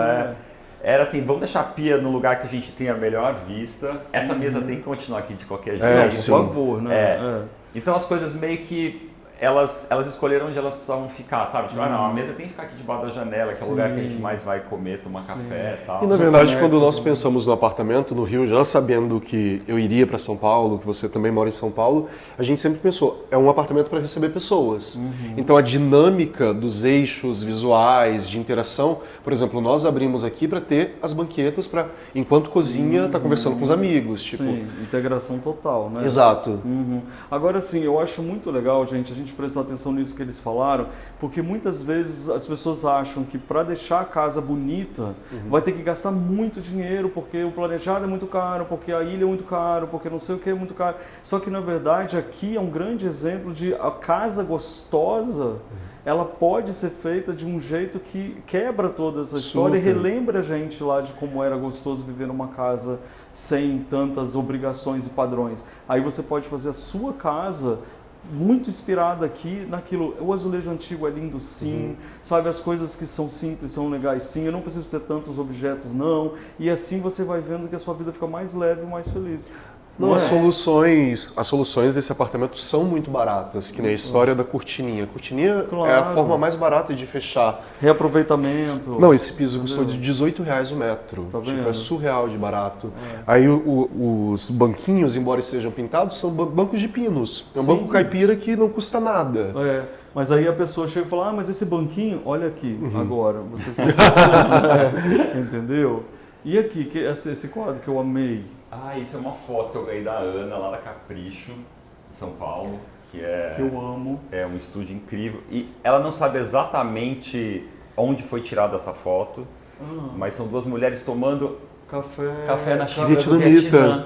era assim, vamos deixar a pia no lugar que a gente tem a melhor vista, essa mesa tem que continuar aqui de qualquer jeito. Por favor, né? Então as coisas meio que elas escolheram onde elas precisavam ficar, sabe? Tipo, não, a mesa tem que ficar aqui debaixo da janela, que é o lugar que a gente mais vai comer, tomar café e tal. E na verdade, quando nós pensamos no apartamento no Rio, já sabendo que eu iria para São Paulo, que você também mora em São Paulo, a gente sempre pensou, é um apartamento para receber pessoas. Então a dinâmica dos eixos visuais, de interação, por exemplo, nós abrimos aqui para ter as banquetas para, enquanto cozinha, tá conversando com os amigos. Tipo... Sim, integração total, né? Exato. Agora sim, eu acho muito legal, gente, a gente prestar atenção nisso que eles falaram, porque muitas vezes as pessoas acham que para deixar a casa bonita vai ter que gastar muito dinheiro, porque o planejado é muito caro, porque a ilha é muito caro, porque não sei o que é muito caro. Só que na verdade aqui é um grande exemplo de a casa gostosa, ela pode ser feita de um jeito que quebra toda essa história e relembra a gente lá de como era gostoso viver numa casa sem tantas obrigações e padrões. Aí você pode fazer a sua casa muito inspirada aqui naquilo. O azulejo antigo é lindo sim, sabe, as coisas que são simples são legais sim, eu não preciso ter tantos objetos não, e assim você vai vendo que a sua vida fica mais leve e mais feliz. Não, as soluções desse apartamento são muito baratas, que nem a história da cortininha. A cortininha é a forma mais barata de fechar. Reaproveitamento. Não, esse piso custou de R$18 o metro. Tá tipo, é surreal de barato. Aí os banquinhos, embora estejam pintados, são bancos de pinos. É um banco caipira que não custa nada. Mas aí a pessoa chega e fala, mas esse banquinho, olha aqui, agora, vocês estão entendeu? E aqui, esse quadro que eu amei. Isso é uma foto que eu ganhei da Ana, lá da Capricho, em São Paulo, que eu amo. É um estúdio incrível. E ela não sabe exatamente onde foi tirada essa foto, mas são duas mulheres tomando café na xícara do Vietnã.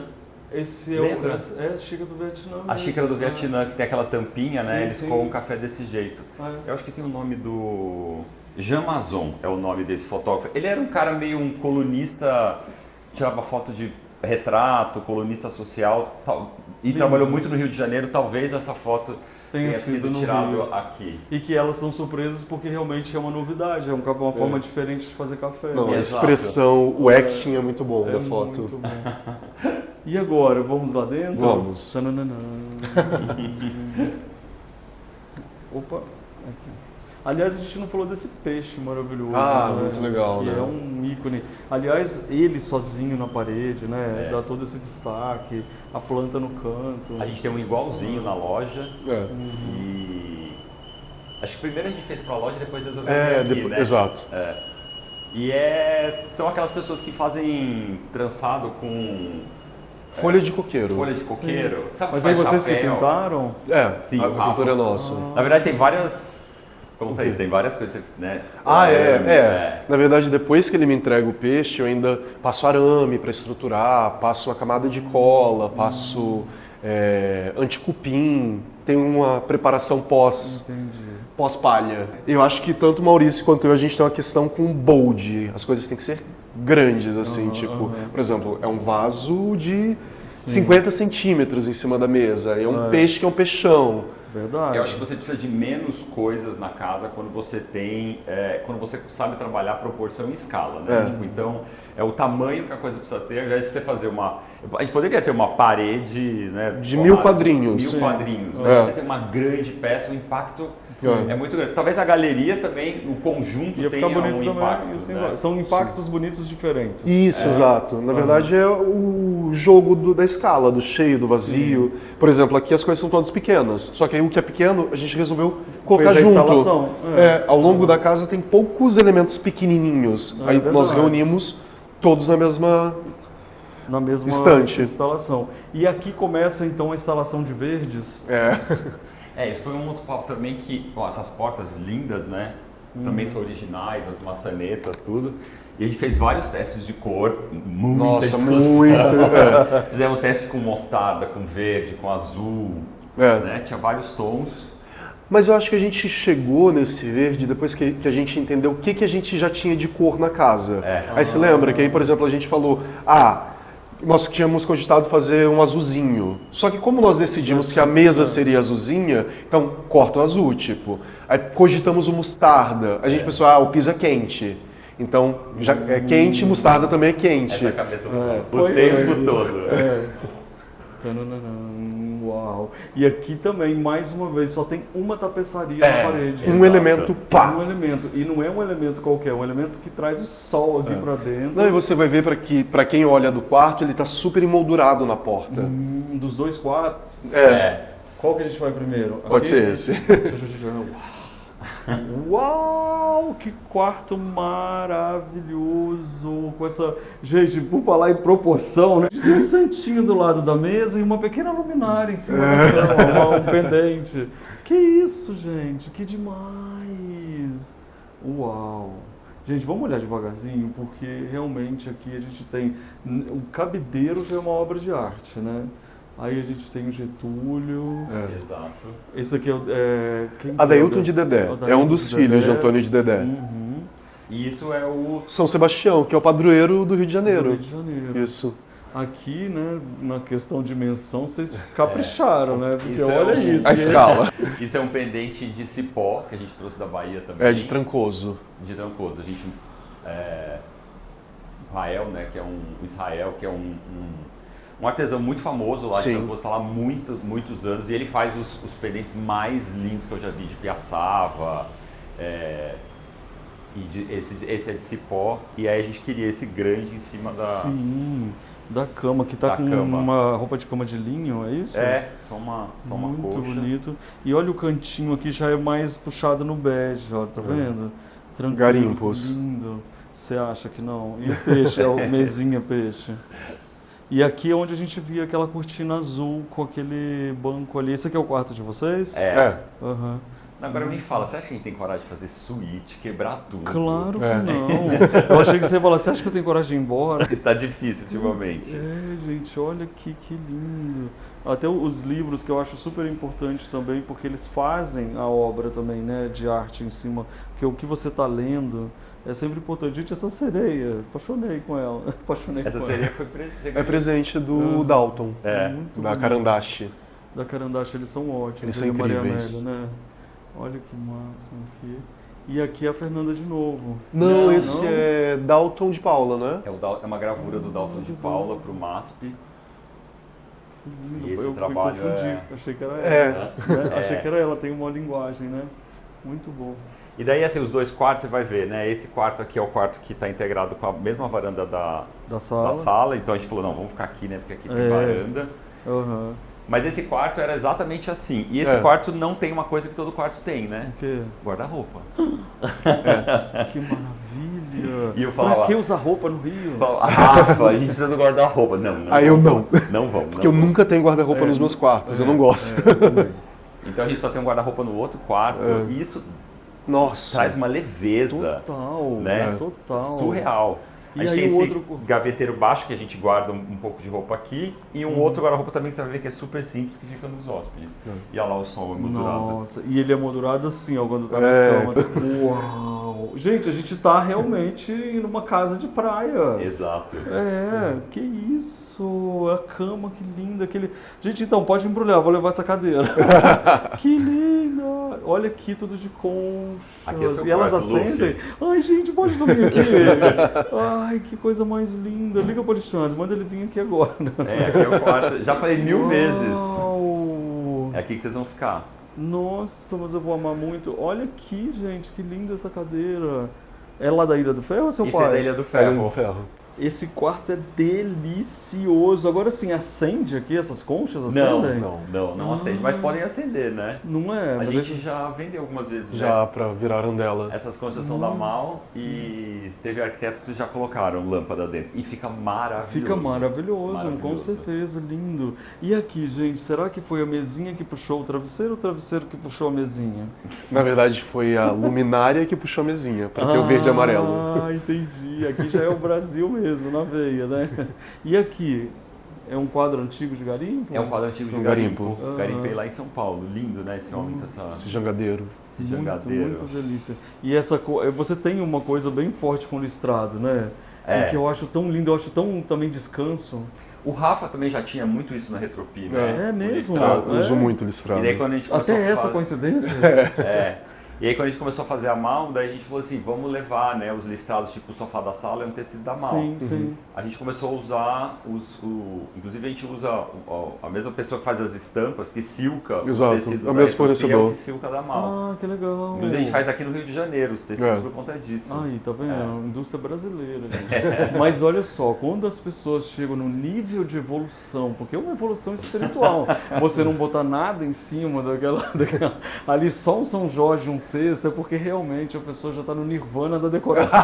Esse Lembra? É a xícara do Vietnã. A xícara do Vietnã, que tem aquela tampinha, né? Eles comem um café desse jeito. Eu acho que tem o nome do... Jean Mazon é o nome desse fotógrafo. Ele era um cara meio um colunista, tirava foto de retrato, colunista social, e trabalhou muito no Rio de Janeiro. Talvez essa foto tenha sido tirada aqui. E que elas são surpresas porque realmente é uma novidade, é uma forma diferente de fazer café. Não, a expressão, o acting é muito bom da foto. Muito bom. E agora, vamos lá dentro? Vamos. Opa, aqui. Aliás, a gente não falou desse peixe maravilhoso. Muito legal, que né? É um ícone. Aliás, ele sozinho na parede, né? Dá todo esse destaque, a planta no canto. A gente tem um igualzinho na loja. E acho que primeiro a gente fez pra loja, depois resolveu aqui, né? Exato. E são aquelas pessoas que fazem trançado com... Folha de coqueiro. Folha de coqueiro. Sabe, mas aí vocês que pintaram? Sim, a pintura é nossa. Na verdade tem várias... Tem várias coisas, né? Na verdade, depois que ele me entrega o peixe, eu ainda passo arame para estruturar, passo uma camada de cola, passo anticupim, tem uma preparação pós-palha. Eu acho que tanto o Maurício quanto eu, a gente tem uma questão com bold. As coisas têm que ser grandes, assim, por exemplo, é um vaso de 50 centímetros em cima da mesa, é um peixe que é um peixão. Verdade. Eu acho que você precisa de menos coisas na casa quando você tem, quando você sabe trabalhar proporção e escala, né? Então, é o tamanho que a coisa precisa ter. Ao invés de você fazer a gente poderia ter uma parede, né, de 1000 quadrinhos. 1000 quadrinhos, mas você tem uma grande peça, o impacto é muito grande. Talvez a galeria também, o conjunto tenha um impacto. Né? São impactos bonitos diferentes. Isso, exato. Na verdade é o jogo da escala, do cheio, do vazio. Por exemplo, aqui as coisas são todas pequenas, só que aí o que é pequeno a gente resolveu colocar junto. Ao longo da casa tem poucos elementos pequenininhos. Aí nós reunimos todos na mesma estante. Instalação. E aqui começa então a instalação de verdes. Isso foi um outro papo também que, essas portas lindas, né? Também são originais, as maçanetas, tudo. E a gente fez vários testes de cor, muita discussão. Fizemos teste com mostarda, com verde, com azul, né? Tinha vários tons. Mas eu acho que a gente chegou nesse verde depois que a gente entendeu o que a gente já tinha de cor na casa. Aí se lembra que aí, por exemplo, a gente falou, nós tínhamos cogitado fazer um azulzinho. Só que como nós decidimos que a mesa seria azulzinha, então corta o azul, tipo. Aí cogitamos o mostarda. A gente pensou, o piso é quente. Então, já é quente, mostarda também é quente. Essa é a cabeça do o tempo todo. Uau! E aqui também, mais uma vez, só tem uma tapeçaria na parede. Um elemento, pá! Um elemento. E não é um elemento qualquer, é um elemento que traz o sol aqui pra dentro. Não, e você vai ver pra quem olha do quarto, ele tá super emoldurado na porta. Dos 2 quartos. Qual que a gente vai primeiro? Pode ser esse. Uau, que quarto maravilhoso! Com essa. Gente, por falar em proporção, né? Tem um santinho do lado da mesa e uma pequena luminária em cima da cama, um pendente. Que isso, gente? Que demais! Uau! Gente, vamos olhar devagarzinho, porque realmente aqui a gente tem. O cabideiro já é uma obra de arte, né? Aí a gente tem o Getúlio. Exato. Esse aqui quem Adailton de Dedé. É um dos filhos de Antônio de Dedé. E isso é o São Sebastião, que é o padroeiro do Rio de Janeiro. Rio de Janeiro. Isso. Aqui, né, na questão de dimensão, vocês capricharam, né? Porque Isso olha isso. A escala. Isso é um pendente de cipó, que a gente trouxe da Bahia também. É de Trancoso. De Trancoso. A gente... Israel, né, que é um artesão muito famoso lá de Trancoso, está lá há muitos anos, e ele faz os pendentes mais lindos que eu já vi, de piaçava, esse é de cipó, e aí a gente queria esse grande em cima da... Sim, da cama, que tá com uma roupa de cama de linho, é isso? Só uma coxa. Muito bonito. E olha o cantinho aqui, já é mais puxado no bege, ó, tá vendo? Tranquilo, Garimpos. lindo. Você acha que não? E o peixe, é o mesinha peixe. E aqui é onde a gente via aquela cortina azul com aquele banco ali. Esse aqui é o quarto de vocês? Uhum. Agora me fala, você acha que a gente tem coragem de fazer suíte, quebrar tudo? Claro que não. Eu achei que você ia falar, você acha que eu tenho coragem de ir embora? Está difícil ultimamente. Gente, olha aqui que lindo. Até os livros que eu acho super importante também, porque eles fazem a obra também, né, de arte em cima. Porque o que você está lendo é sempre importante. Gente, essa sereia, apaixonei com ela. Essa sereia foi presente. É presente do Dalton, Muito da bonito. Carandache. Da Carandache, eles são ótimos. Eles são Maria incríveis. Amélia, né? Olha que máximo aqui. E aqui é a Fernanda de novo. Não, esse é Dalton de Paula, né? É uma gravura do Dalton de Paula para o MASP. Lindo. E esse Eu trabalho me confundi. é... Achei que era ela. Né? Achei que era ela, tem uma linguagem, né? Muito bom. E daí, assim, os 2 quartos você vai ver, né? Esse quarto aqui é o quarto que está integrado com a mesma varanda da sala. Então a gente falou, não, vamos ficar aqui, né? Porque aqui tem varanda. Uhum. Mas esse quarto era exatamente assim. E esse quarto não tem uma coisa que todo quarto tem, né? O quê? Guarda-roupa. Que maravilha! E eu falava, pra que usar roupa no Rio? Rafa, a gente precisa do guarda-roupa. Não. Aí eu não. Não vamos. Porque eu nunca tenho guarda-roupa nos meus quartos, eu não gosto. Então a gente só tem um guarda-roupa no outro quarto. E isso traz uma leveza. Total, né? Total. Surreal. E a gente aí tem o esse outro gaveteiro baixo que a gente guarda um pouco de roupa aqui e um outro guarda-roupa também que você vai ver que é super simples que fica nos hóspedes. E olha lá o som emoldurado. Nossa, e ele é moldurado assim, ó, quando tá na cama. Uau! Gente, a gente tá realmente numa casa de praia. Exato. Que isso! A cama, que linda. Gente, então, pode embrulhar, vou levar essa cadeira. Que linda! Olha aqui, tudo de concha. Aqui é seu e elas quarto, acendem. Luffy. Ai, gente, pode dormir aqui. Ai, que coisa mais linda. Liga pro Alexandre, manda ele vir aqui agora. Aqui é o quarto. Já falei 1000 vezes. Uau. É aqui que vocês vão ficar. Nossa, mas eu vou amar muito. Olha aqui, gente, que linda essa cadeira. É lá da Ilha do Ferro ou seu Isso pai? é da Ilha do Ferro. Esse quarto é delicioso. Agora sim, acende aqui essas conchas? Acendem? Não acende, mas podem acender, né? Não é? A gente já vendeu algumas vezes, Já né? pra virar arandela. Essas conchas são da Mal e teve arquitetos que já colocaram lâmpada dentro. E fica maravilhoso. Fica maravilhoso, com certeza, lindo. E aqui, gente, será que foi a mesinha que puxou o travesseiro ou o travesseiro que puxou a mesinha? Na verdade, foi a luminária que puxou a mesinha, pra ter o verde e amarelo. Ah, entendi. Aqui já é o Brasil mesmo, na veia, né? E aqui? É um quadro antigo de garimpo? É um quadro antigo de garimpo. Garimpei lá em São Paulo. Lindo, né? Esse homem com Esse jangadeiro. Esse jangadeiro. Muito delícia. E você tem uma coisa bem forte com o listrado, né? Que eu acho tão lindo, eu acho tão também descanso. O Rafa também já tinha muito isso na Retropi, né? É mesmo? Eu uso muito listrado. E daí quando a gente começou Até essa coincidência? E aí quando a gente começou a fazer a Mal, daí a gente falou assim, vamos levar, né, os listrados, tipo o sofá da sala é um tecido da Mal. Sim. A gente começou a usar inclusive a gente usa a mesma pessoa que faz as estampas, que silca os tecidos o mesmo fornecedor. que silca da Mal. Ah, que legal. Inclusive a gente faz aqui no Rio de Janeiro os tecidos por conta disso. Aí, tá vendo? Indústria brasileira, gente. Mas olha só, quando as pessoas chegam no nível de evolução, porque é uma evolução espiritual, você não botar nada em cima daquela ali só um São Jorge, um cesto, é porque realmente a pessoa já está no nirvana da decoração.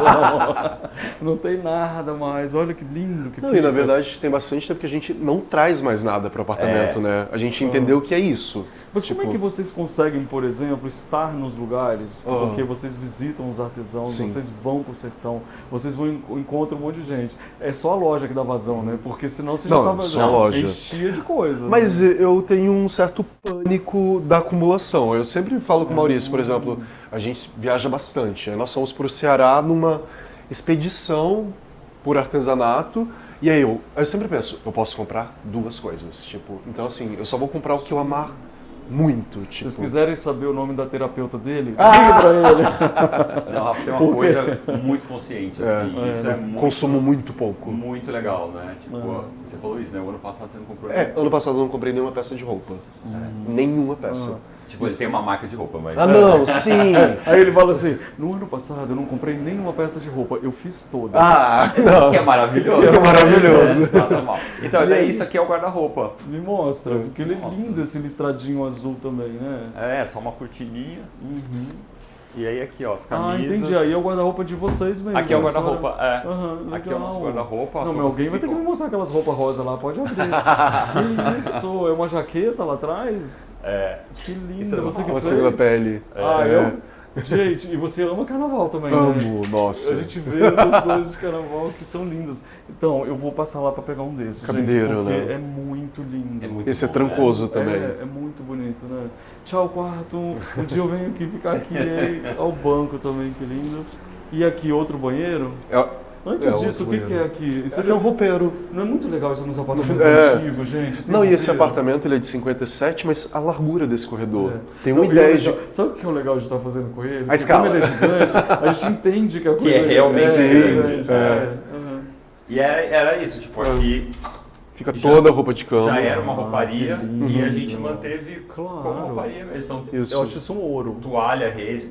Não tem nada mais. Olha que lindo que fica. E na verdade tem bastante tempo que a gente não traz mais nada para o apartamento, né? A gente entendeu que é isso. Mas como é que vocês conseguem, por exemplo, estar nos lugares? Porque vocês visitam os artesãos, vocês vão pro sertão, vocês encontram um monte de gente. É só a loja que dá vazão, né? Porque senão você já tava só a loja. enchia de coisa. Mas eu tenho um certo pânico da acumulação. Eu sempre falo com o Maurício, por exemplo, a gente viaja bastante. Nós fomos para o Ceará numa expedição por artesanato. E aí eu sempre penso, eu posso comprar 2 coisas. Tipo, então assim, eu só vou comprar o que eu amar muito. Tipo... Se vocês quiserem saber o nome da terapeuta dele, liga pra ele. Não, Rafa, tem uma coisa muito consciente, assim. Isso é muito, consumo muito pouco. Muito legal, né? Tipo, você falou isso, né? O ano passado você não comprou ano passado eu não comprei nenhuma peça de roupa. Nenhuma peça. Tipo, ele tem uma marca de roupa, mas... não, sim! Aí ele fala assim, no ano passado eu não comprei nenhuma peça de roupa, eu fiz todas. Não. Que é maravilhoso. Que é maravilhoso. Nada mal. Então, daí isso aqui é o guarda-roupa. Me mostra, porque ele é lindo esse listradinho azul também, né? É, só uma cortininha. E aí aqui, ó, as camisas. Entendi. Aí é o guarda-roupa de vocês mesmo. Aqui é o guarda-roupa, Aqui é o nosso guarda-roupa. Não, mas alguém vai ter que me mostrar aquelas roupas rosa lá, pode abrir. Que isso? É uma jaqueta lá atrás? Que linda. Você que Você na pele. Gente, e você ama carnaval também, Amo, né? nossa. A gente vê essas coisas de carnaval que são lindas. Então, eu vou passar lá pra pegar um desses, Cabideiro, gente, porque né? é muito lindo. É muito Esse bom, é trancoso né? também. É muito bonito, né? Tchau, quarto. Um dia eu venho aqui ficar aqui, ao banco também, que lindo. E aqui outro banheiro. Antes disso, o que é aqui? Isso aqui é um roupeiro. Não é muito legal isso nos apartamentos antigos, gente? Não, e esse apartamento ele é de 57, mas a largura desse corredor tem uma Não, ideia de... Sabe o que é o legal de estar fazendo com ele? A escala. Como ele é gigante, a gente entende que a coisa é realmente grande. E era isso, tipo, aqui... Fica toda a roupa de cama. Já era uma rouparia e a gente manteve como rouparia mesmo. Então, eu acho isso um ouro. Toalha, rede...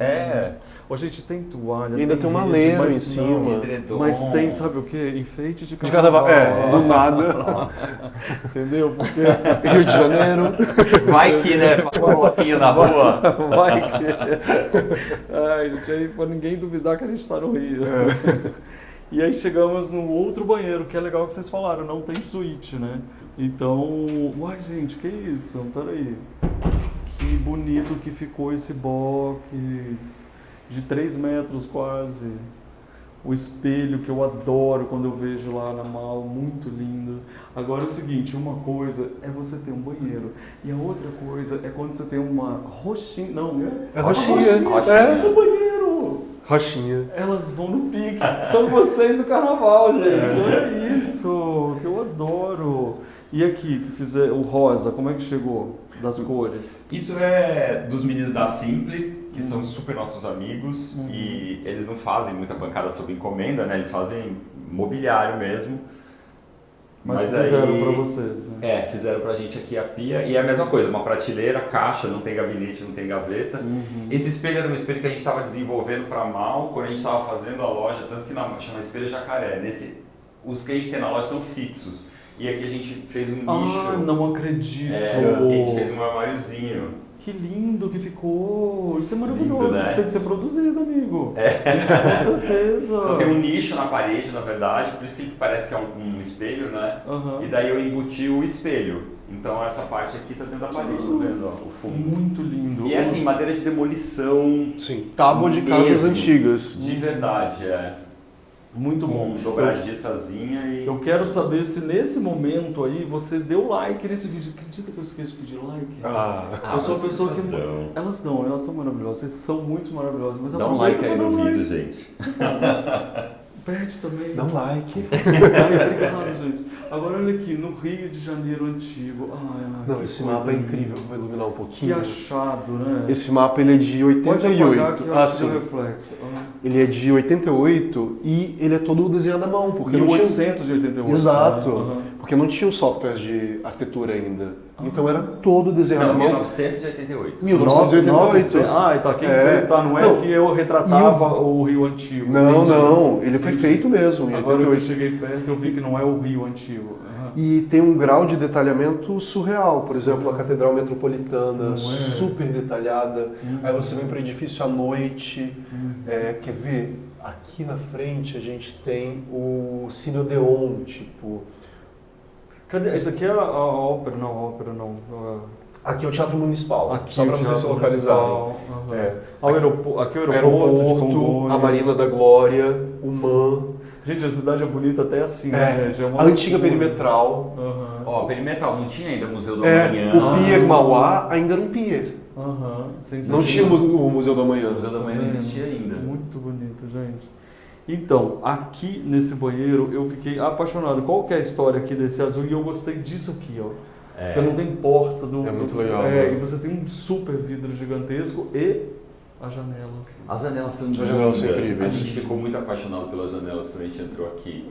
A gente tem toalha, e ainda tem uma lema em cima. Mas tem, sabe o quê? Enfeite de carnaval. Do nada. Entendeu? Porque... Rio de Janeiro. Vai que, né? Passa um bloquinho na rua. Vai que... Ai, gente, aí pra ninguém duvidar que a gente tá no Rio. E aí chegamos no outro banheiro, que é legal que vocês falaram, não tem suíte, né? Então... Uai, gente, que isso? Peraí. Que bonito que ficou esse box. De 3 metros quase. O espelho que eu adoro quando eu vejo lá na Mal, muito lindo. Agora é o seguinte, uma coisa é você ter um banheiro e a outra coisa é quando você tem uma roxinha, não, é roxinha no banheiro. Roxinha. Elas vão no pique. São vocês do carnaval, gente. Olha isso, que eu adoro. E aqui, que fizer o rosa, como é que chegou? Das cores. Isso é dos meninos da Simple, que são super nossos amigos, e eles não fazem muita pancada sob encomenda, né? Eles fazem mobiliário mesmo. Mas fizeram pra vocês, né? Fizeram pra gente aqui a pia, e é a mesma coisa, uma prateleira, caixa, não tem gabinete, não tem gaveta. Esse espelho era um espelho que a gente estava desenvolvendo pra Mal, quando a gente estava fazendo a loja, tanto que chama Espelho Jacaré. Os que a gente tem na loja são fixos. E aqui a gente fez um nicho. Não acredito! A gente fez um armáriozinho. Que lindo que ficou! Isso é maravilhoso, lindo, né? Isso tem que ser produzido, amigo. Com certeza! Então tem um nicho na parede, na verdade, por isso que parece que é um espelho, né? E daí eu embuti o espelho. Então essa parte aqui tá dentro da parede, tá vendo? Ó, o fundo. Muito lindo! E é assim, madeira de demolição. Sim, tábua de casas antigas. De verdade, Muito bom. Dobradiçazinha e... Eu quero saber se nesse momento aí você deu like nesse vídeo. Acredita que eu esqueci de pedir like? Eu sou uma pessoa que... Elas são maravilhosas, vocês são muito maravilhosas. Mas dá um like aí no vídeo, gente. Perde também. Dá um like. Obrigado, gente. Agora olha aqui, no Rio de Janeiro antigo. Não, esse mapa é incrível, vou iluminar um pouquinho. Que achado, né? Esse mapa ele é de 88. Pode apagar que eu acho que reflexo. Ele é de 88 e ele é todo desenhado à mão. Porque 1888. Exato. Porque não tinha softwares de arquitetura ainda. Então era todo desenhado à mão. 1988. 1988. Então quem fez, tá? Não é que eu retratava o Rio Antigo. Não. Ele foi feito mesmo em 88. Agora eu cheguei perto eu vi que não é o Rio Antigo. E tem um grau de detalhamento surreal. Por exemplo, a Catedral Metropolitana, super detalhada. Aí você vem para o edifício à noite. Quer ver? Aqui na frente a gente tem o Cine Odeon, tipo... Cadê? Esse aqui é a ópera, não. Aqui é o Teatro Municipal, aqui só para você se localizar. Aqui é o aeroporto de Congonhas. A Marina da Glória, o MAN. Gente, a cidade é bonita até assim, né, gente? A antiga Perimetral. Ó, Perimetral, não tinha ainda Museu do Amanhã. O Pier Mauá ainda era um pier. Não tinha o Museu do Amanhã. O Museu do Amanhã não existia ainda. Muito bonito, gente. Então, aqui nesse banheiro eu fiquei apaixonado. Qual que é a história aqui desse azul? E eu gostei disso aqui, ó. Você não tem porta do... É muito legal. E você tem um super vidro gigantesco e a janela. As janelas são incríveis. A gente ficou muito apaixonado pelas janelas quando a gente entrou aqui.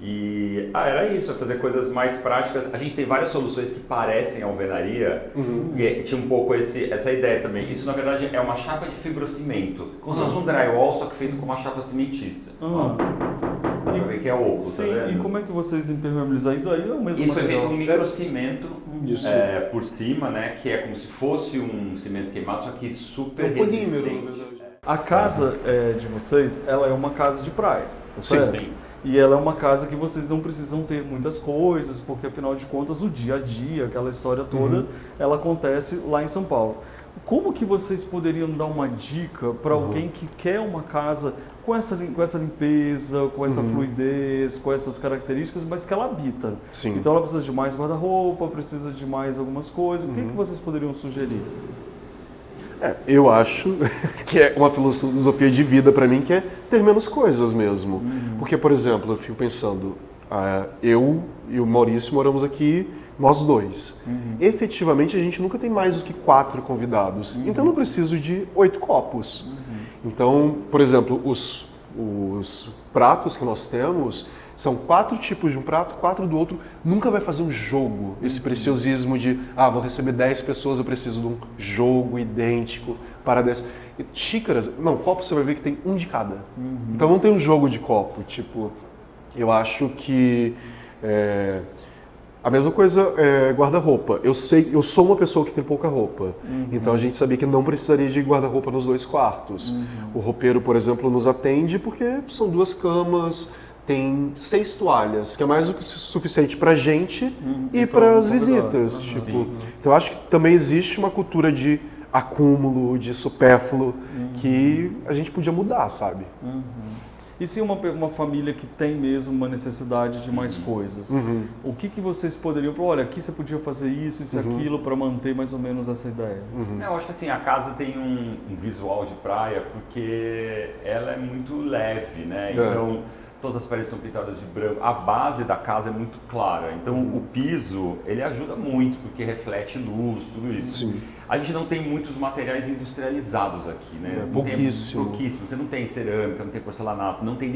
E era isso, fazer coisas mais práticas. A gente tem várias soluções que parecem alvenaria. E tinha um pouco essa ideia também. Isso, na verdade, é uma chapa de fibrocimento. Como se fosse um drywall, só que feito com uma chapa cimentista. Dá pra ver que é oco, sim, tá vendo? E como é que vocês impermeabilizam? Daí é o mesmo Isso material. foi feito um microcimento por cima, né? Que é como se fosse um cimento queimado, só que super resistente. A casa de vocês, ela é uma casa de praia, tá certo? Sim. E ela é uma casa que vocês não precisam ter muitas coisas, porque afinal de contas o dia a dia, aquela história toda, ela acontece lá em São Paulo. Como que vocês poderiam dar uma dica para alguém que quer uma casa com essa limpeza, com essa fluidez, com essas características, mas que ela habita? Sim. Então ela precisa de mais guarda-roupa, precisa de mais algumas coisas. O que vocês poderiam sugerir? Eu acho que é uma filosofia de vida para mim, que é ter menos coisas mesmo. Porque, por exemplo, eu fico pensando, eu e o Maurício moramos aqui, nós dois. Efetivamente, a gente nunca tem mais do que 4 convidados. Então, eu não preciso de 8 copos. Então, por exemplo, os pratos que nós temos são 4 tipos de um prato, 4 do outro. Nunca vai fazer um jogo, esse preciosismo de vou receber 10 pessoas, eu preciso de um jogo idêntico para 10. Xícaras, não, copos você vai ver que tem um de cada. Então não tem um jogo de copo. Tipo, eu acho que a mesma coisa é guarda-roupa. Eu sou uma pessoa que tem pouca roupa. Então a gente sabia que não precisaria de guarda-roupa nos 2 quartos. O roupeiro, por exemplo, nos atende porque são 2 camas, tem 6 toalhas, que é mais do que suficiente para a gente e para as visitas. Então eu acho que também existe uma cultura de acúmulo, de supérfluo, que a gente podia mudar, sabe? E se uma família que tem mesmo uma necessidade de mais coisas, o que vocês poderiam falar? Olha, aqui você podia fazer isso e aquilo para manter mais ou menos essa ideia. Eu acho que assim, a casa tem um visual de praia porque ela é muito leve, né? Então, todas as paredes são pintadas de branco. A base da casa é muito clara. Então, o piso, ele ajuda muito porque reflete luz, tudo isso. Sim. A gente não tem muitos materiais industrializados aqui, né? Pouquíssimo. Pouquíssimo. Você não tem cerâmica, não tem porcelanato, não tem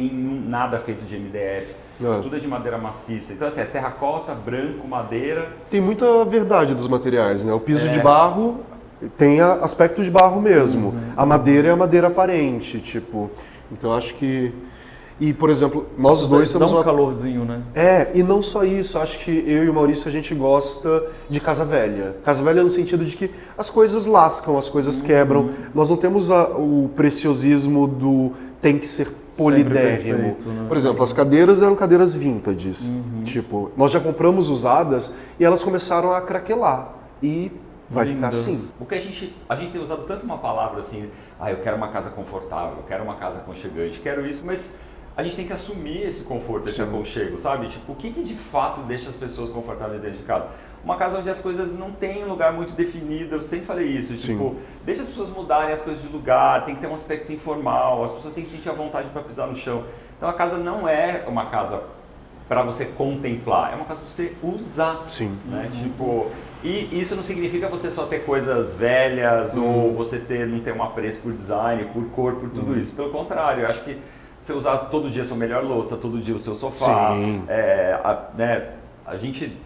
nada feito de MDF. Tudo é de madeira maciça. Então, assim, é terracota, branco, madeira. Tem muita verdade dos materiais, né? O piso de barro tem aspecto de barro mesmo. A madeira é a madeira aparente, tipo. Então, acho que... E, por exemplo, nós dois temos um calorzinho, né? E não só isso, acho que eu e o Maurício a gente gosta de casa velha. Casa velha no sentido de que as coisas lascam, as coisas quebram. Nós não temos o preciosismo do tem que ser polidérrimo. Perfeito, né? Por exemplo, as cadeiras eram cadeiras vintages. Tipo, nós já compramos usadas e elas começaram a craquelar. E vai ficar assim. O que a gente tem usado tanto uma palavra assim, eu quero uma casa confortável, eu quero uma casa aconchegante, quero isso, mas a gente tem que assumir esse conforto, esse aconchego, sabe? Tipo, o que de fato deixa as pessoas confortáveis dentro de casa? Uma casa onde as coisas não têm um lugar muito definido, eu sempre falei isso, tipo, deixa as pessoas mudarem as coisas de lugar, tem que ter um aspecto informal, as pessoas têm que sentir a vontade para pisar no chão. Então a casa não é uma casa para você contemplar, é uma casa para você usar. Sim. Né? Tipo, e isso não significa você só ter coisas velhas ou você não ter um apreço por design, por cor, por tudo isso. Pelo contrário, eu acho que você usar todo dia a sua melhor louça, todo dia o seu sofá,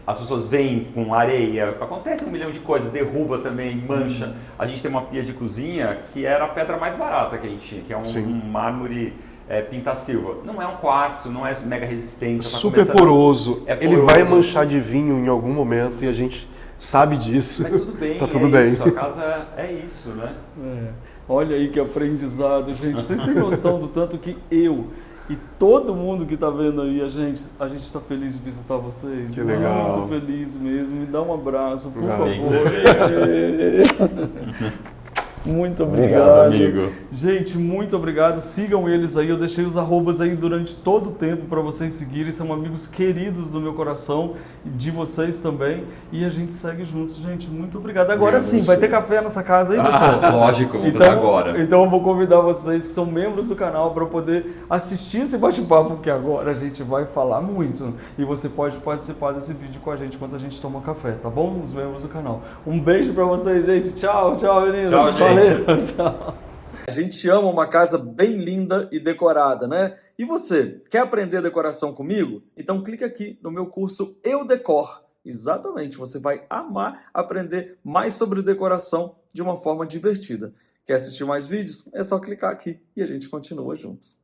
as pessoas vêm com areia, acontece 1 milhão de coisas, derruba também, mancha. A gente tem uma pia de cozinha que era a pedra mais barata que a gente tinha, que é um mármore pinta-silva. Não é um quartzo, não é mega resistente. Super poroso. Ele vai manchar de vinho em algum momento e a gente sabe disso. Mas tudo bem, tá tudo bem. Isso. A casa é isso, né? Olha aí que aprendizado, gente. Vocês têm noção do tanto que eu e todo mundo que está vendo aí, a gente está feliz de visitar vocês. Que legal. Muito feliz mesmo. Me dá um abraço, por favor. Muito obrigado, amigo. Gente, muito obrigado. Sigam eles aí. Eu deixei os arrobas aí durante todo o tempo para vocês seguirem. São amigos queridos do meu coração e de vocês também. E a gente segue juntos, gente. Muito obrigado. Agora sim, vai ter café nessa casa aí, pessoal? Lógico, vamos fazer agora. Então eu vou convidar vocês que são membros do canal para poder assistir esse bate-papo, porque agora a gente vai falar muito. E você pode participar desse vídeo com a gente enquanto a gente toma café, tá bom? Os membros do canal. Um beijo para vocês, gente. Tchau, meninos. Tchau, gente. Valeu, tchau. A gente ama uma casa bem linda e decorada, né? E você, quer aprender decoração comigo? Então clica aqui no meu curso Eu Decor. Exatamente, você vai amar aprender mais sobre decoração de uma forma divertida. Quer assistir mais vídeos? É só clicar aqui e a gente continua juntos.